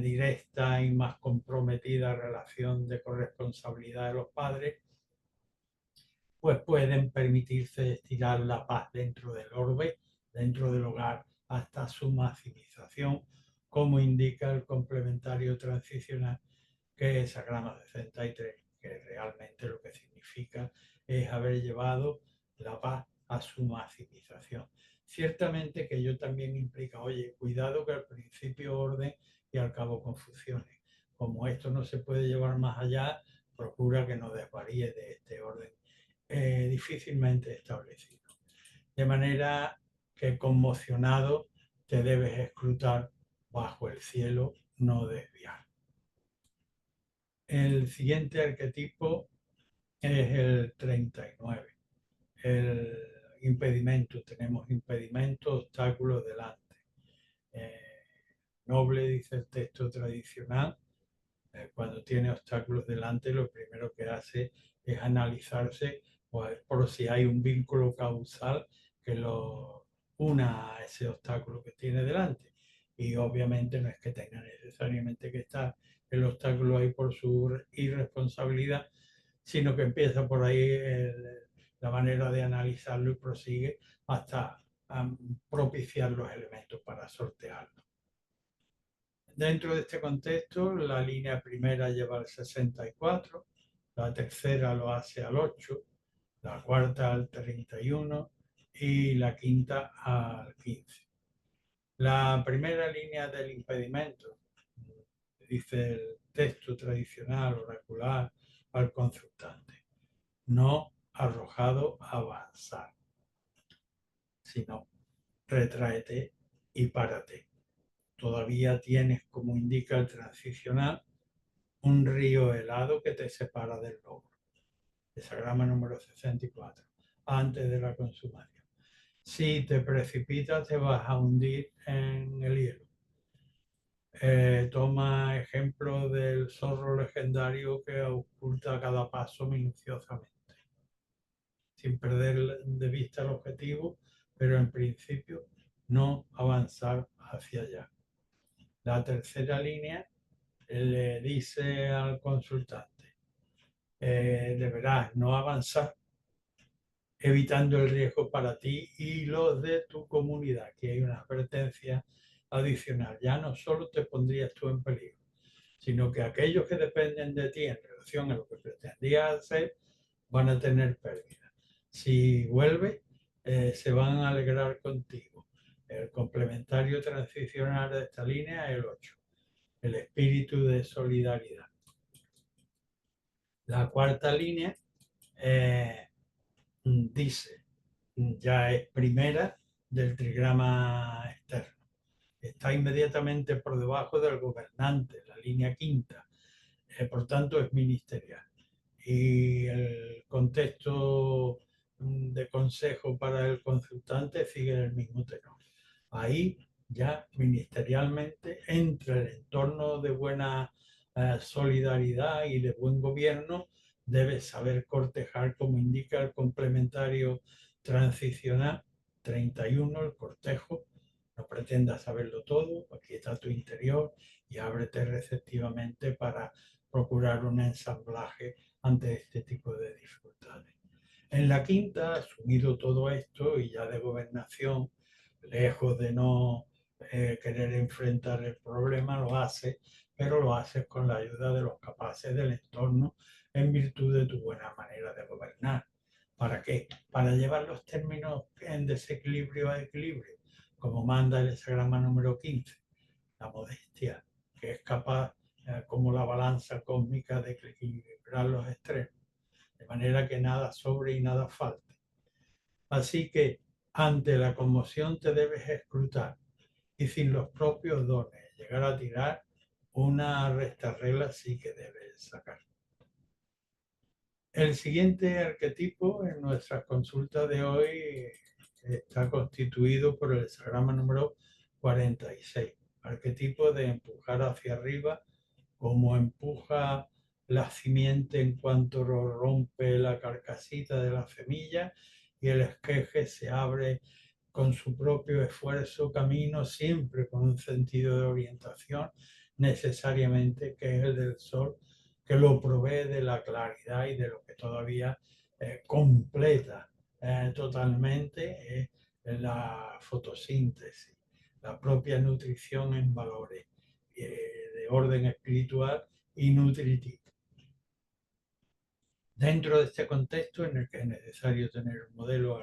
directa y más comprometida relación de corresponsabilidad de los padres, pues pueden permitirse estirar la paz dentro del orbe, dentro del hogar, hasta su maximización, como indica el complementario transicional, que es Sagrama 63, que realmente lo que significa es haber llevado la paz a su maximización. Ciertamente que ello también implica, oye, cuidado que al principio orden y al cabo confusiones. Como esto no se puede llevar más allá, procura que no desvaríe de este orden difícilmente establecido. De manera que conmocionado te debes escrutar bajo el cielo, no desviar. El siguiente arquetipo es el 39, el impedimentos. Tenemos impedimentos, obstáculos delante. Noble, dice el texto tradicional, cuando tiene obstáculos delante, lo primero que hace es analizarse por si hay un vínculo causal que lo una a ese obstáculo que tiene delante. Y obviamente no es que tenga necesariamente que estar el obstáculo ahí por su irresponsabilidad, sino que empieza por ahí la manera de analizarlo y prosigue hasta propiciar los elementos para sortearlo. Dentro de este contexto, la línea primera lleva al 64, la tercera lo hace al 8, la cuarta al 31 y la quinta al 15. La primera línea del impedimento, dice el texto tradicional oracular al consultante, no arrojado a avanzar, sino retráete y párate. Todavía tienes, como indica el transicional, un río helado que te separa del logro. Hesagrama número 64, antes de la consumación. Si te precipitas, te vas a hundir en el hielo. Toma ejemplo del zorro legendario que oculta cada paso minuciosamente, sin perder de vista el objetivo, pero en principio no avanzar hacia allá. La tercera línea le dice al consultante, deberás no avanzar evitando el riesgo para ti y los de tu comunidad. Aquí hay una advertencia adicional. Ya no solo te pondrías tú en peligro, sino que aquellos que dependen de ti en relación a lo que pretendías hacer van a tener pérdida. Si vuelve, se van a alegrar contigo. El complementario transicional de esta línea es el 8, el espíritu de solidaridad. La cuarta línea dice, ya es primera del trigrama externo. Está inmediatamente por debajo del gobernante, la línea quinta. Por tanto, es ministerial. Y el contexto de consejo para el consultante sigue en el mismo tenor. Ahí ya ministerialmente, entre el entorno de buena solidaridad y de buen gobierno, debes saber cortejar, como indica el complementario transicional 31, el cortejo. No pretendas saberlo todo, aquí está tu interior y ábrete receptivamente para procurar un ensamblaje ante este tipo de dificultades. En la quinta, asumido todo esto y ya de gobernación, lejos de no querer enfrentar el problema, lo hace, pero lo haces con la ayuda de los capaces del entorno en virtud de tu buena manera de gobernar. ¿Para qué? Para llevar los términos en desequilibrio a equilibrio, como manda el hesagrama número 15, la modestia, que es capaz, como la balanza cósmica, de equilibrar los extremos, de manera que nada sobre y nada falte. Así que ante la conmoción te debes escrutar y sin los propios dones llegar a tirar una recta regla sí que debes sacar. El siguiente arquetipo en nuestra consulta de hoy está constituido por el hesagrama número 46, arquetipo de empujar hacia arriba, como empuja la simiente en cuanto rompe la carcasita de la semilla y el esqueje se abre con su propio esfuerzo, camino, siempre con un sentido de orientación necesariamente que es el del sol, que lo provee de la claridad y de lo que todavía completa totalmente la fotosíntesis, la propia nutrición en valores de orden espiritual y nutritivo. Dentro de este contexto en el que es necesario tener un modelo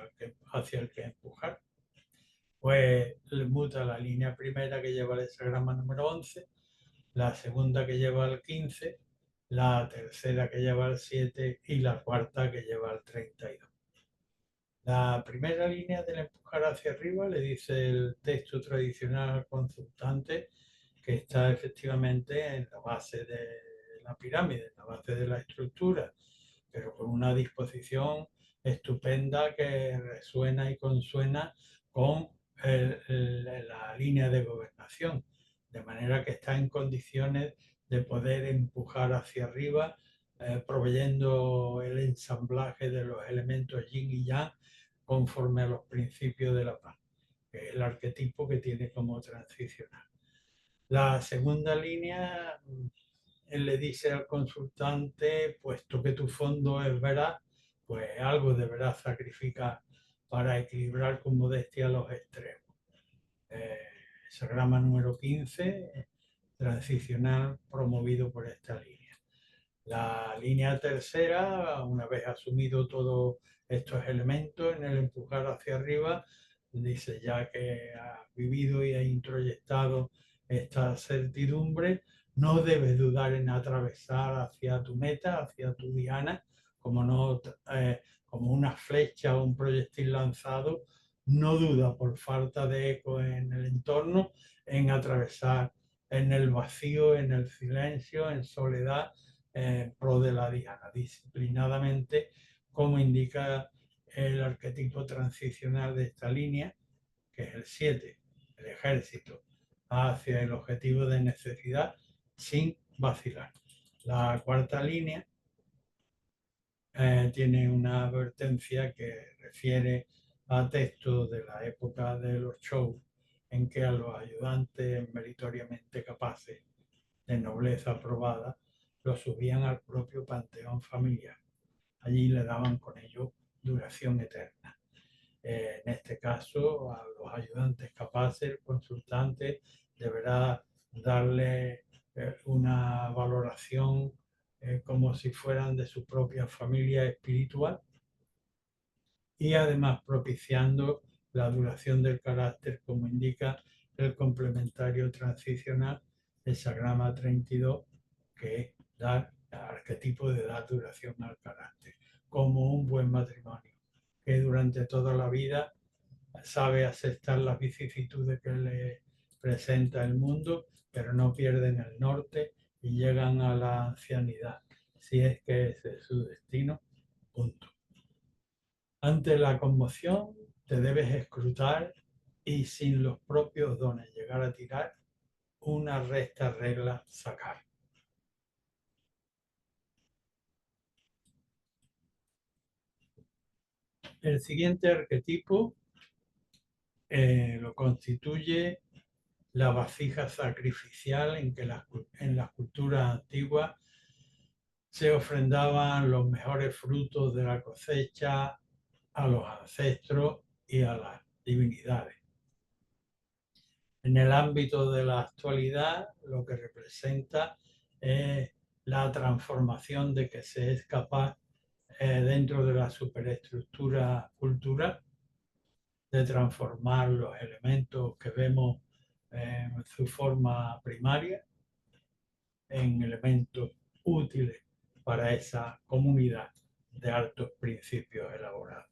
hacia el que empujar, pues muta la línea primera que lleva el hesagrama número 11, la segunda que lleva al 15, la tercera que lleva al 7 y la cuarta que lleva al 32. La primera línea del empujar hacia arriba le dice el texto tradicional al consultante que está efectivamente en la base de la pirámide, en la base de la estructura, pero con una disposición estupenda que resuena y consuena con la línea de gobernación, de manera que está en condiciones de poder empujar hacia arriba, proveyendo el ensamblaje de los elementos yin y yang conforme a los principios de la paz, que es el arquetipo que tiene como transicional. La segunda línea, él le dice al consultante, puesto que tu fondo es veraz, pues algo deberás sacrificar para equilibrar con modestia los extremos. Sagrama número 15, transicional promovido por esta línea. La línea tercera, una vez asumido todos estos elementos en el empujar hacia arriba, dice ya que has vivido y has introyectado esta certidumbre, no debes dudar en atravesar hacia tu meta, hacia tu diana, como, no, como una flecha o un proyectil lanzado, no duda por falta de eco en el entorno en atravesar en el vacío, en el silencio, en soledad, en pro de la diana, disciplinadamente, como indica el arquetipo transicional de esta línea, que es el 7, el ejército, hacia el objetivo de necesidad sin vacilar. La cuarta línea tiene una advertencia que refiere a textos de la época de los shows en que a los ayudantes meritoriamente capaces de nobleza probada los subían al propio panteón familiar. Allí le daban con ello duración eterna. En este caso, a los ayudantes capaces, el consultante deberá darle una valoración como si fueran de su propia familia espiritual y además propiciando la duración del carácter como indica el complementario transicional del Sagrama 32, que es dar arquetipo de dar duración al carácter, como un buen matrimonio, que durante toda la vida sabe aceptar las vicisitudes que le presenta el mundo, pero no pierden el norte y llegan a la ancianidad, si es que ese es su destino, punto. Ante la conmoción te debes escrutar y sin los propios dones llegar a tirar una recta regla sacar. El siguiente arquetipo lo constituye la vasija sacrificial en que en las culturas antiguas se ofrendaban los mejores frutos de la cosecha a los ancestros y a las divinidades. En el ámbito de la actualidad, lo que representa es la transformación de que se es capaz dentro de la superestructura cultural de transformar los elementos que vemos en su forma primaria en elementos útiles para esa comunidad de altos principios elaborados.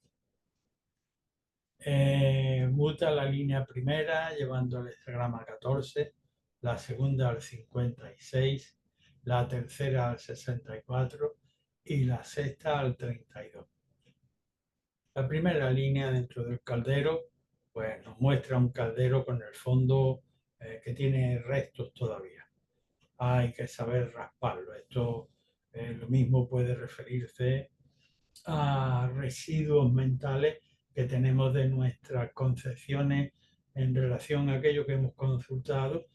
Muta la línea primera llevando al hexagrama 14, la segunda al 56, la tercera al 64 y la sexta al 32. La primera línea dentro del caldero pues nos muestra un caldero con el fondo que tiene restos todavía. Hay que saber rasparlo. Esto lo mismo puede referirse a residuos mentales que tenemos de nuestras concepciones en relación a aquello que hemos consultado,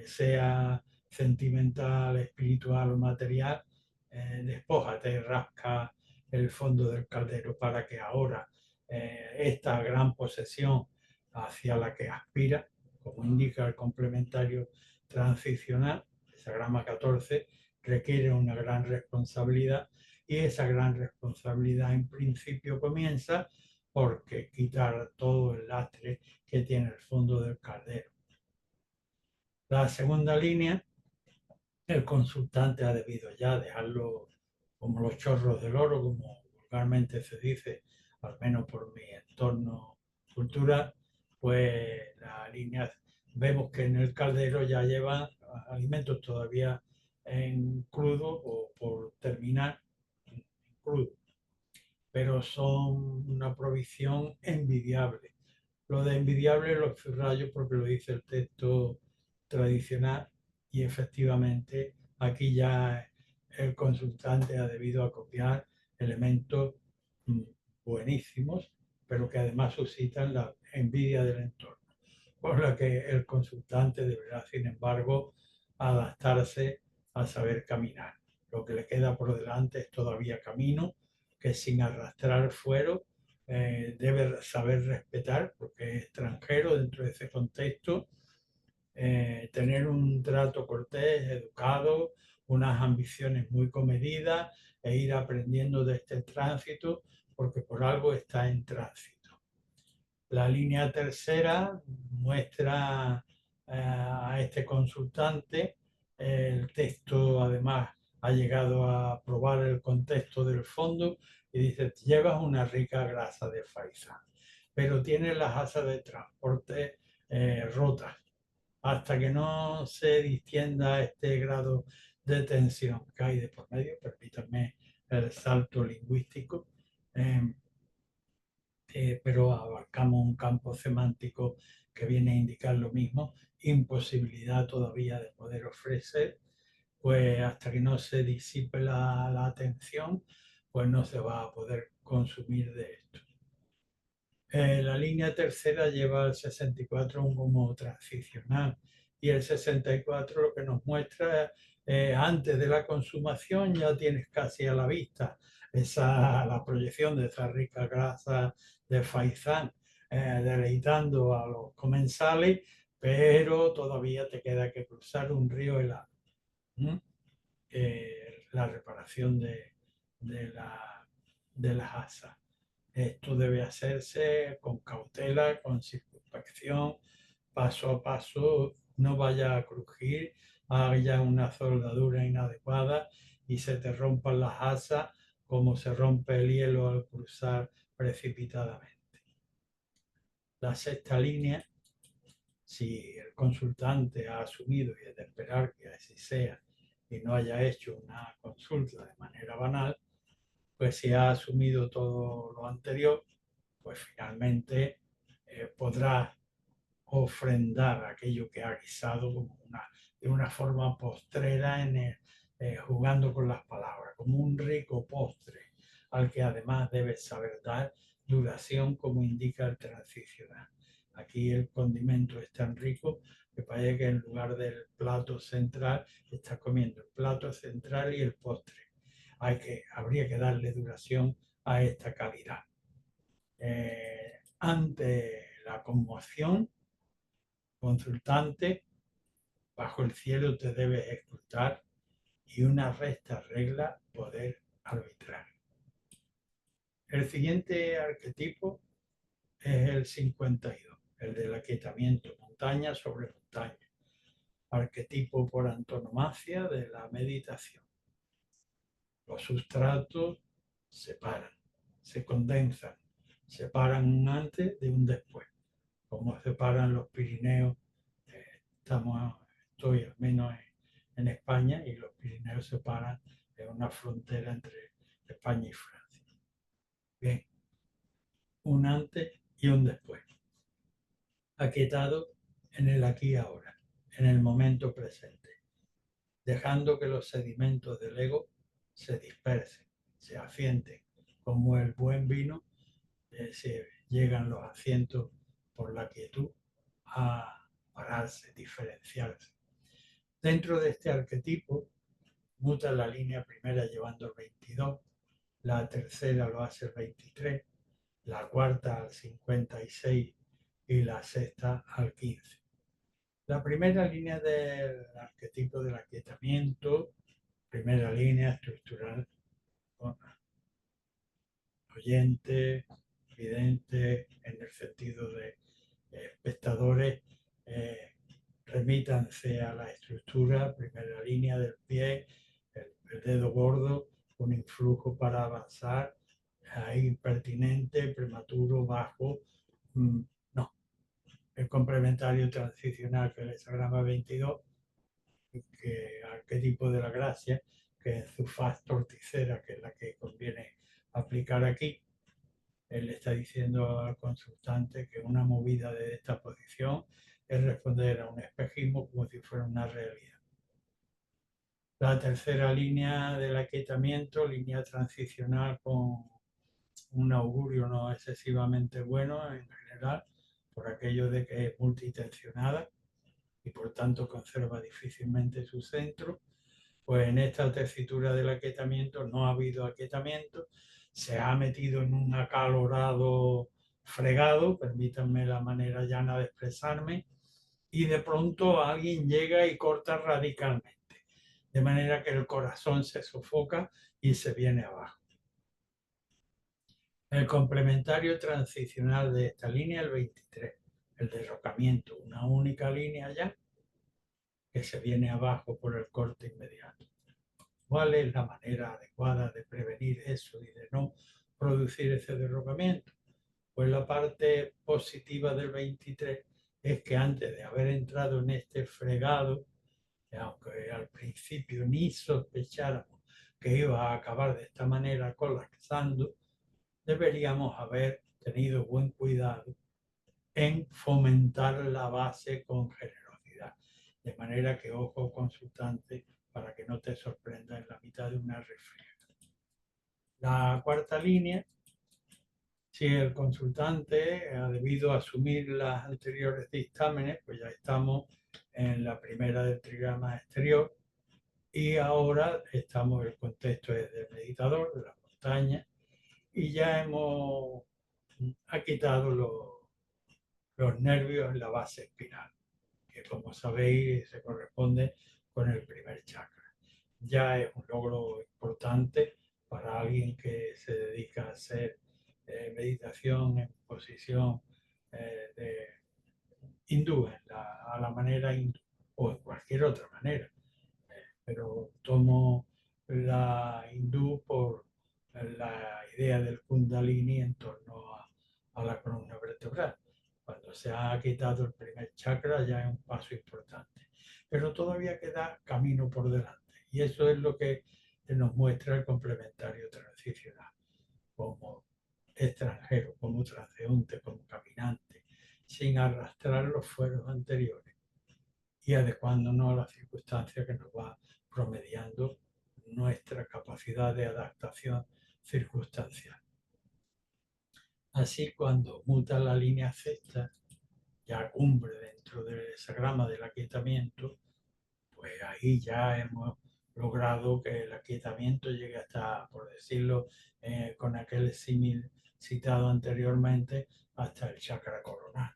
sea sentimental, espiritual o material. Despójate, rasca el fondo del caldero para que ahora esta gran posesión hacia la que aspira, como indica el complementario transicional, esa grama 14, requiere una gran responsabilidad y esa gran responsabilidad en principio comienza porque quitar todo el lastre que tiene el fondo del caldero. La segunda línea, el consultante ha debido ya dejarlo como los chorros del oro, como vulgarmente se dice, al menos por mi entorno cultural, pues la línea, vemos que en el caldero ya llevan alimentos todavía en crudo o por terminar en crudo. pero son una provisión envidiable. Lo de envidiable lo subrayo porque lo dice el texto tradicional y efectivamente aquí ya el consultante ha debido acopiar elementos mm, buenísimos, pero que además suscitan la envidia del entorno. Por lo que el consultante deberá, sin embargo, adaptarse a saber caminar. Lo que le queda por delante es todavía camino que sin arrastrar fuero debe saber respetar, porque es extranjero dentro de ese contexto, tener un trato cortés, educado, unas ambiciones muy comedidas e ir aprendiendo de este tránsito, porque por algo está en tránsito. La línea tercera muestra a este consultante, el texto además ha llegado a probar el contexto del fondo y dice, llevas una rica grasa de faisán, pero tienes las asas de transporte rotas. Hasta que no se distienda este grado de tensión que hay de por medio, permítanme el salto lingüístico, eh, pero abarcamos un campo semántico que viene a indicar lo mismo, imposibilidad todavía de poder ofrecer, pues hasta que no se disipe la atención, pues no se va a poder consumir de esto. La línea tercera lleva el 64 como transicional y el 64 lo que nos muestra antes de la consumación ya tienes casi a la vista la proyección de esa rica grasa de faisán deleitando a los comensales, pero todavía te queda que cruzar un río helado. La reparación de las asas. Esto debe hacerse con cautela, con circunspección, paso a paso, no vaya a crujir, haya una soldadura inadecuada y se te rompan las asas como se rompe el hielo al cruzar precipitadamente. La sexta línea, si el consultante ha asumido y es de esperar que así sea y no haya hecho una consulta de manera banal, pues si ha asumido todo lo anterior, pues finalmente podrá ofrendar aquello que ha guisado como de una forma postrera jugando con las palabras, como un rico postre al que además debe saber dar duración como indica el transicional. Aquí el condimento es tan rico que parece que en lugar del plato central está comiendo el plato central y el postre. Habría que darle duración a esta calidad. Ante la conmoción, consultante, bajo el cielo te debes escuchar y una recta regla poder arbitrar. El siguiente arquetipo es el 52, el del aquietamiento, montaña sobre montaña, arquetipo por antonomasia de la meditación. Los sustratos se paran, se condensan, se paran un antes de un después, como se paran los Pirineos. Estoy al menos en España y los Pirineos se paran en una frontera entre España y Francia. Bien, un antes y un después. Aquietado en el aquí y ahora, en el momento presente, dejando que los sedimentos del ego se dispersen, se asienten, como el buen vino, se llegan los asientos por la quietud a pararse, diferenciarse. Dentro de este arquetipo, muta la línea primera llevando el 22, la tercera lo hace el 23, la cuarta al 56 y la sexta al 15. La primera línea del arquetipo del aquietamiento, primera línea estructural, oyente, vidente, en el sentido de espectadores, remítanse a la estructura, primera línea del pie, el dedo gordo, un influjo para avanzar, impertinente, prematuro, bajo, no. El complementario transicional que el hexagrama 22, que arquetipo de la gracia, que es su faz torticera, que es la que conviene aplicar aquí, él está diciendo al consultante que una movida de esta posición es responder a un espejismo como si fuera una realidad. La tercera línea del aquietamiento, línea transicional con un augurio no excesivamente bueno en general, por aquello de que es multitensionada y por tanto conserva difícilmente su centro. Pues en esta tesitura del aquietamiento no ha habido aquietamiento, se ha metido en un acalorado fregado, permítanme la manera llana de expresarme, y de pronto alguien llega y corta radicalmente, de manera que el corazón se sofoca y se viene abajo. El complementario transicional de esta línea, el 23, el derrocamiento, una única línea ya que se viene abajo por el corte inmediato. ¿Cuál es la manera adecuada de prevenir eso y de no producir ese derrocamiento? Pues la parte positiva del 23 es que antes de haber entrado en este fregado, aunque al principio ni sospecháramos que iba a acabar de esta manera colapsando, deberíamos haber tenido buen cuidado en fomentar la base con generosidad. De manera que, ojo consultante, para que no te sorprenda en la mitad de una refriega. La cuarta línea, si el consultante ha debido asumir las anteriores dictámenes, pues ya estamos en la primera del trigrama exterior y ahora estamos, el contexto es del meditador, de la montaña, y ya hemos ha quitado los nervios en la base espinal, que como sabéis se corresponde con el primer chakra. Ya es un logro importante para alguien que se dedica a hacer meditación en posición de hindú, a la manera hindú, o en cualquier otra manera. Pero tomo la hindú por la idea del kundalini en torno a la columna vertebral. Cuando se ha quitado el primer chakra ya es un paso importante. Pero todavía queda camino por delante. Y eso es lo que nos muestra el complementario transicional. Como extranjero, como transeúnte, como caminante, sin arrastrar los fueros anteriores y adecuándonos a las circunstancias que nos va promediando nuestra capacidad de adaptación circunstancial. Así, cuando muta la línea sexta, ya cumbre dentro del hexagrama del aquietamiento, pues ahí ya hemos logrado que el aquietamiento llegue hasta, por decirlo con aquel símil citado anteriormente, hasta el chakra coronal.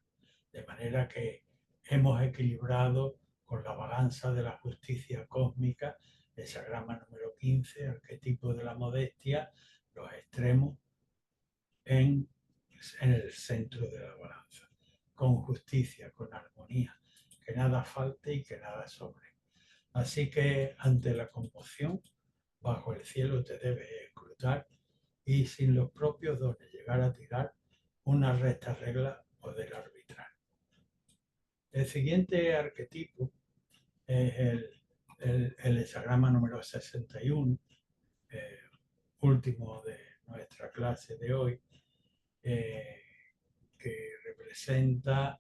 De manera que hemos equilibrado con la balanza de la justicia cósmica, hexagrama número 15, arquetipo de la modestia, los extremos en el centro de la balanza, con justicia, con armonía, que nada falte y que nada sobre. Así que ante la conmoción, bajo el cielo te debes escrutar y sin los propios dones llegar a tirar una recta regla poder arbitrar. El siguiente arquetipo es el hexagrama número 61, último de nuestra clase de hoy, que representa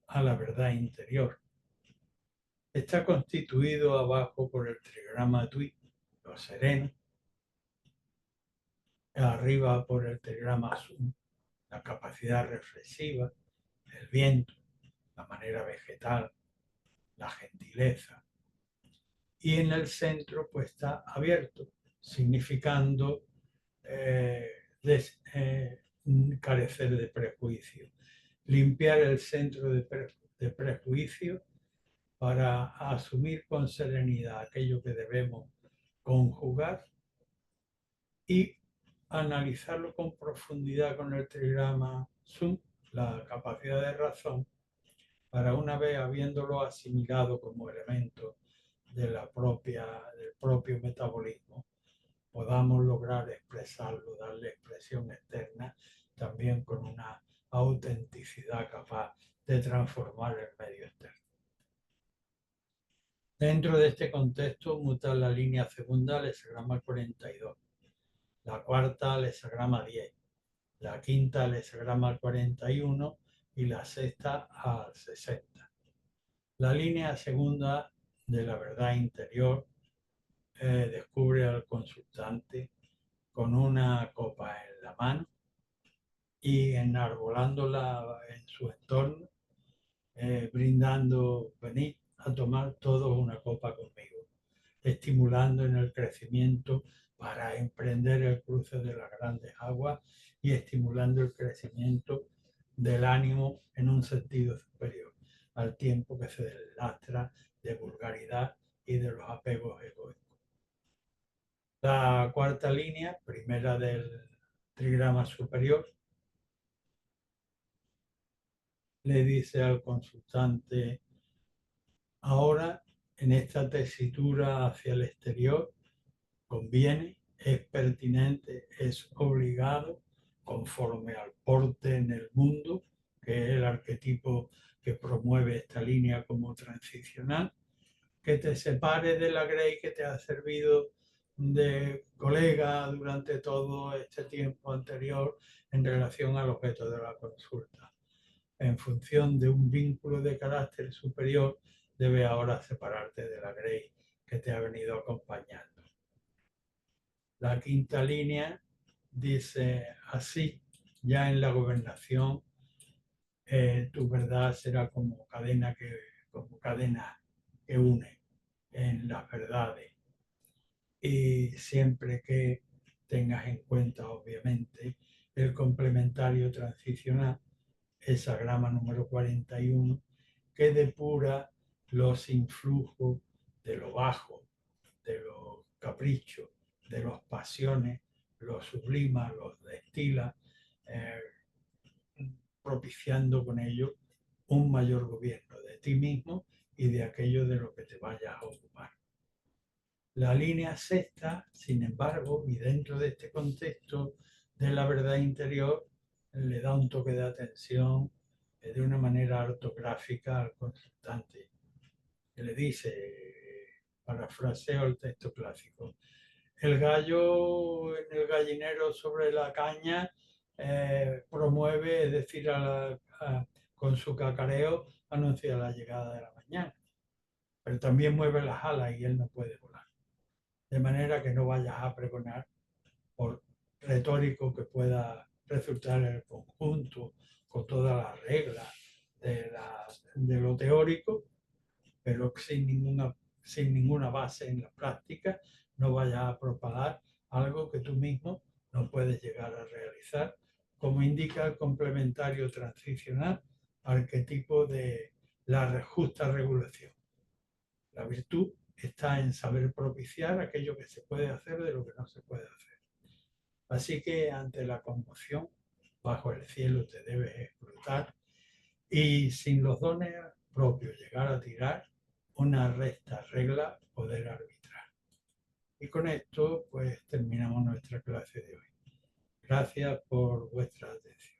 a la verdad interior. Está constituido abajo por el trigrama Tui, lo sereno, arriba por el trigrama Sum, la capacidad reflexiva, el viento, la manera vegetal, la gentileza. Y en el centro pues está abierto, significando carecer de prejuicio. Limpiar el centro de prejuicio para asumir con serenidad aquello que debemos conjugar y analizarlo con profundidad con el trigrama Sum, la capacidad de razón, para una vez habiéndolo asimilado como elemento de del propio metabolismo, podamos lograr expresarlo, darle expresión externa, también con una autenticidad capaz de transformar el medio externo. Dentro de este contexto, muta la línea segunda al hexagrama 42, la cuarta al hexagrama 10, la quinta al hexagrama 41 y la sexta al 60. La línea segunda de la verdad interior descubre al consultante con una copa en la mano y enarbolándola en su entorno, brindando, venid a tomar todos una copa conmigo, estimulando en el crecimiento para emprender el cruce de las grandes aguas y estimulando el crecimiento del ánimo en un sentido superior, al tiempo que se deslastra de vulgaridad y de los apegos egoicos. La cuarta línea, primera del trigrama superior, le dice al consultante: ahora, en esta tesitura hacia el exterior, conviene, es pertinente, es obligado, conforme al porte en el mundo, que es el arquetipo que promueve esta línea como transicional, que te separe de la Grey que te ha servido de colega durante todo este tiempo anterior en relación al objeto de la consulta. En función de un vínculo de carácter superior, debe ahora separarte de la Grey que te ha venido acompañando. La quinta línea dice así: ya en la gobernación, tu verdad será como cadena que une en las verdades. Y siempre que tengas en cuenta, obviamente, el complementario transicional, esa grama número 41, que depura los influjos de lo bajo, de los caprichos, de las pasiones, los sublima, los destila, eh, propiciando con ello un mayor gobierno de ti mismo y de aquello de lo que te vayas a ocupar. La línea sexta, sin embargo, y dentro de este contexto de la verdad interior, le da un toque de atención de una manera ortográfica al consultante, que le dice, parafraseo el texto clásico: el gallo en el gallinero sobre la caña promueve, es decir, con su cacareo anuncia la llegada de la mañana, pero también mueve las alas y él no puede volar. De manera que no vayas a pregonar, por retórico que pueda resultar en el conjunto, con todas las reglas de lo teórico, pero sin ninguna base en la práctica, no vayas a propagar algo que tú mismo no puedes llegar a realizar, como indica el complementario transicional, arquetipo de la justa regulación. La virtud está en saber propiciar aquello que se puede hacer de lo que no se puede hacer. Así que ante la conmoción, bajo el cielo te debes explotar y sin los dones propios llegar a tirar una recta regla, poder arbitrar. Y con esto pues terminamos nuestra clase de hoy. Gracias por vuestra atención.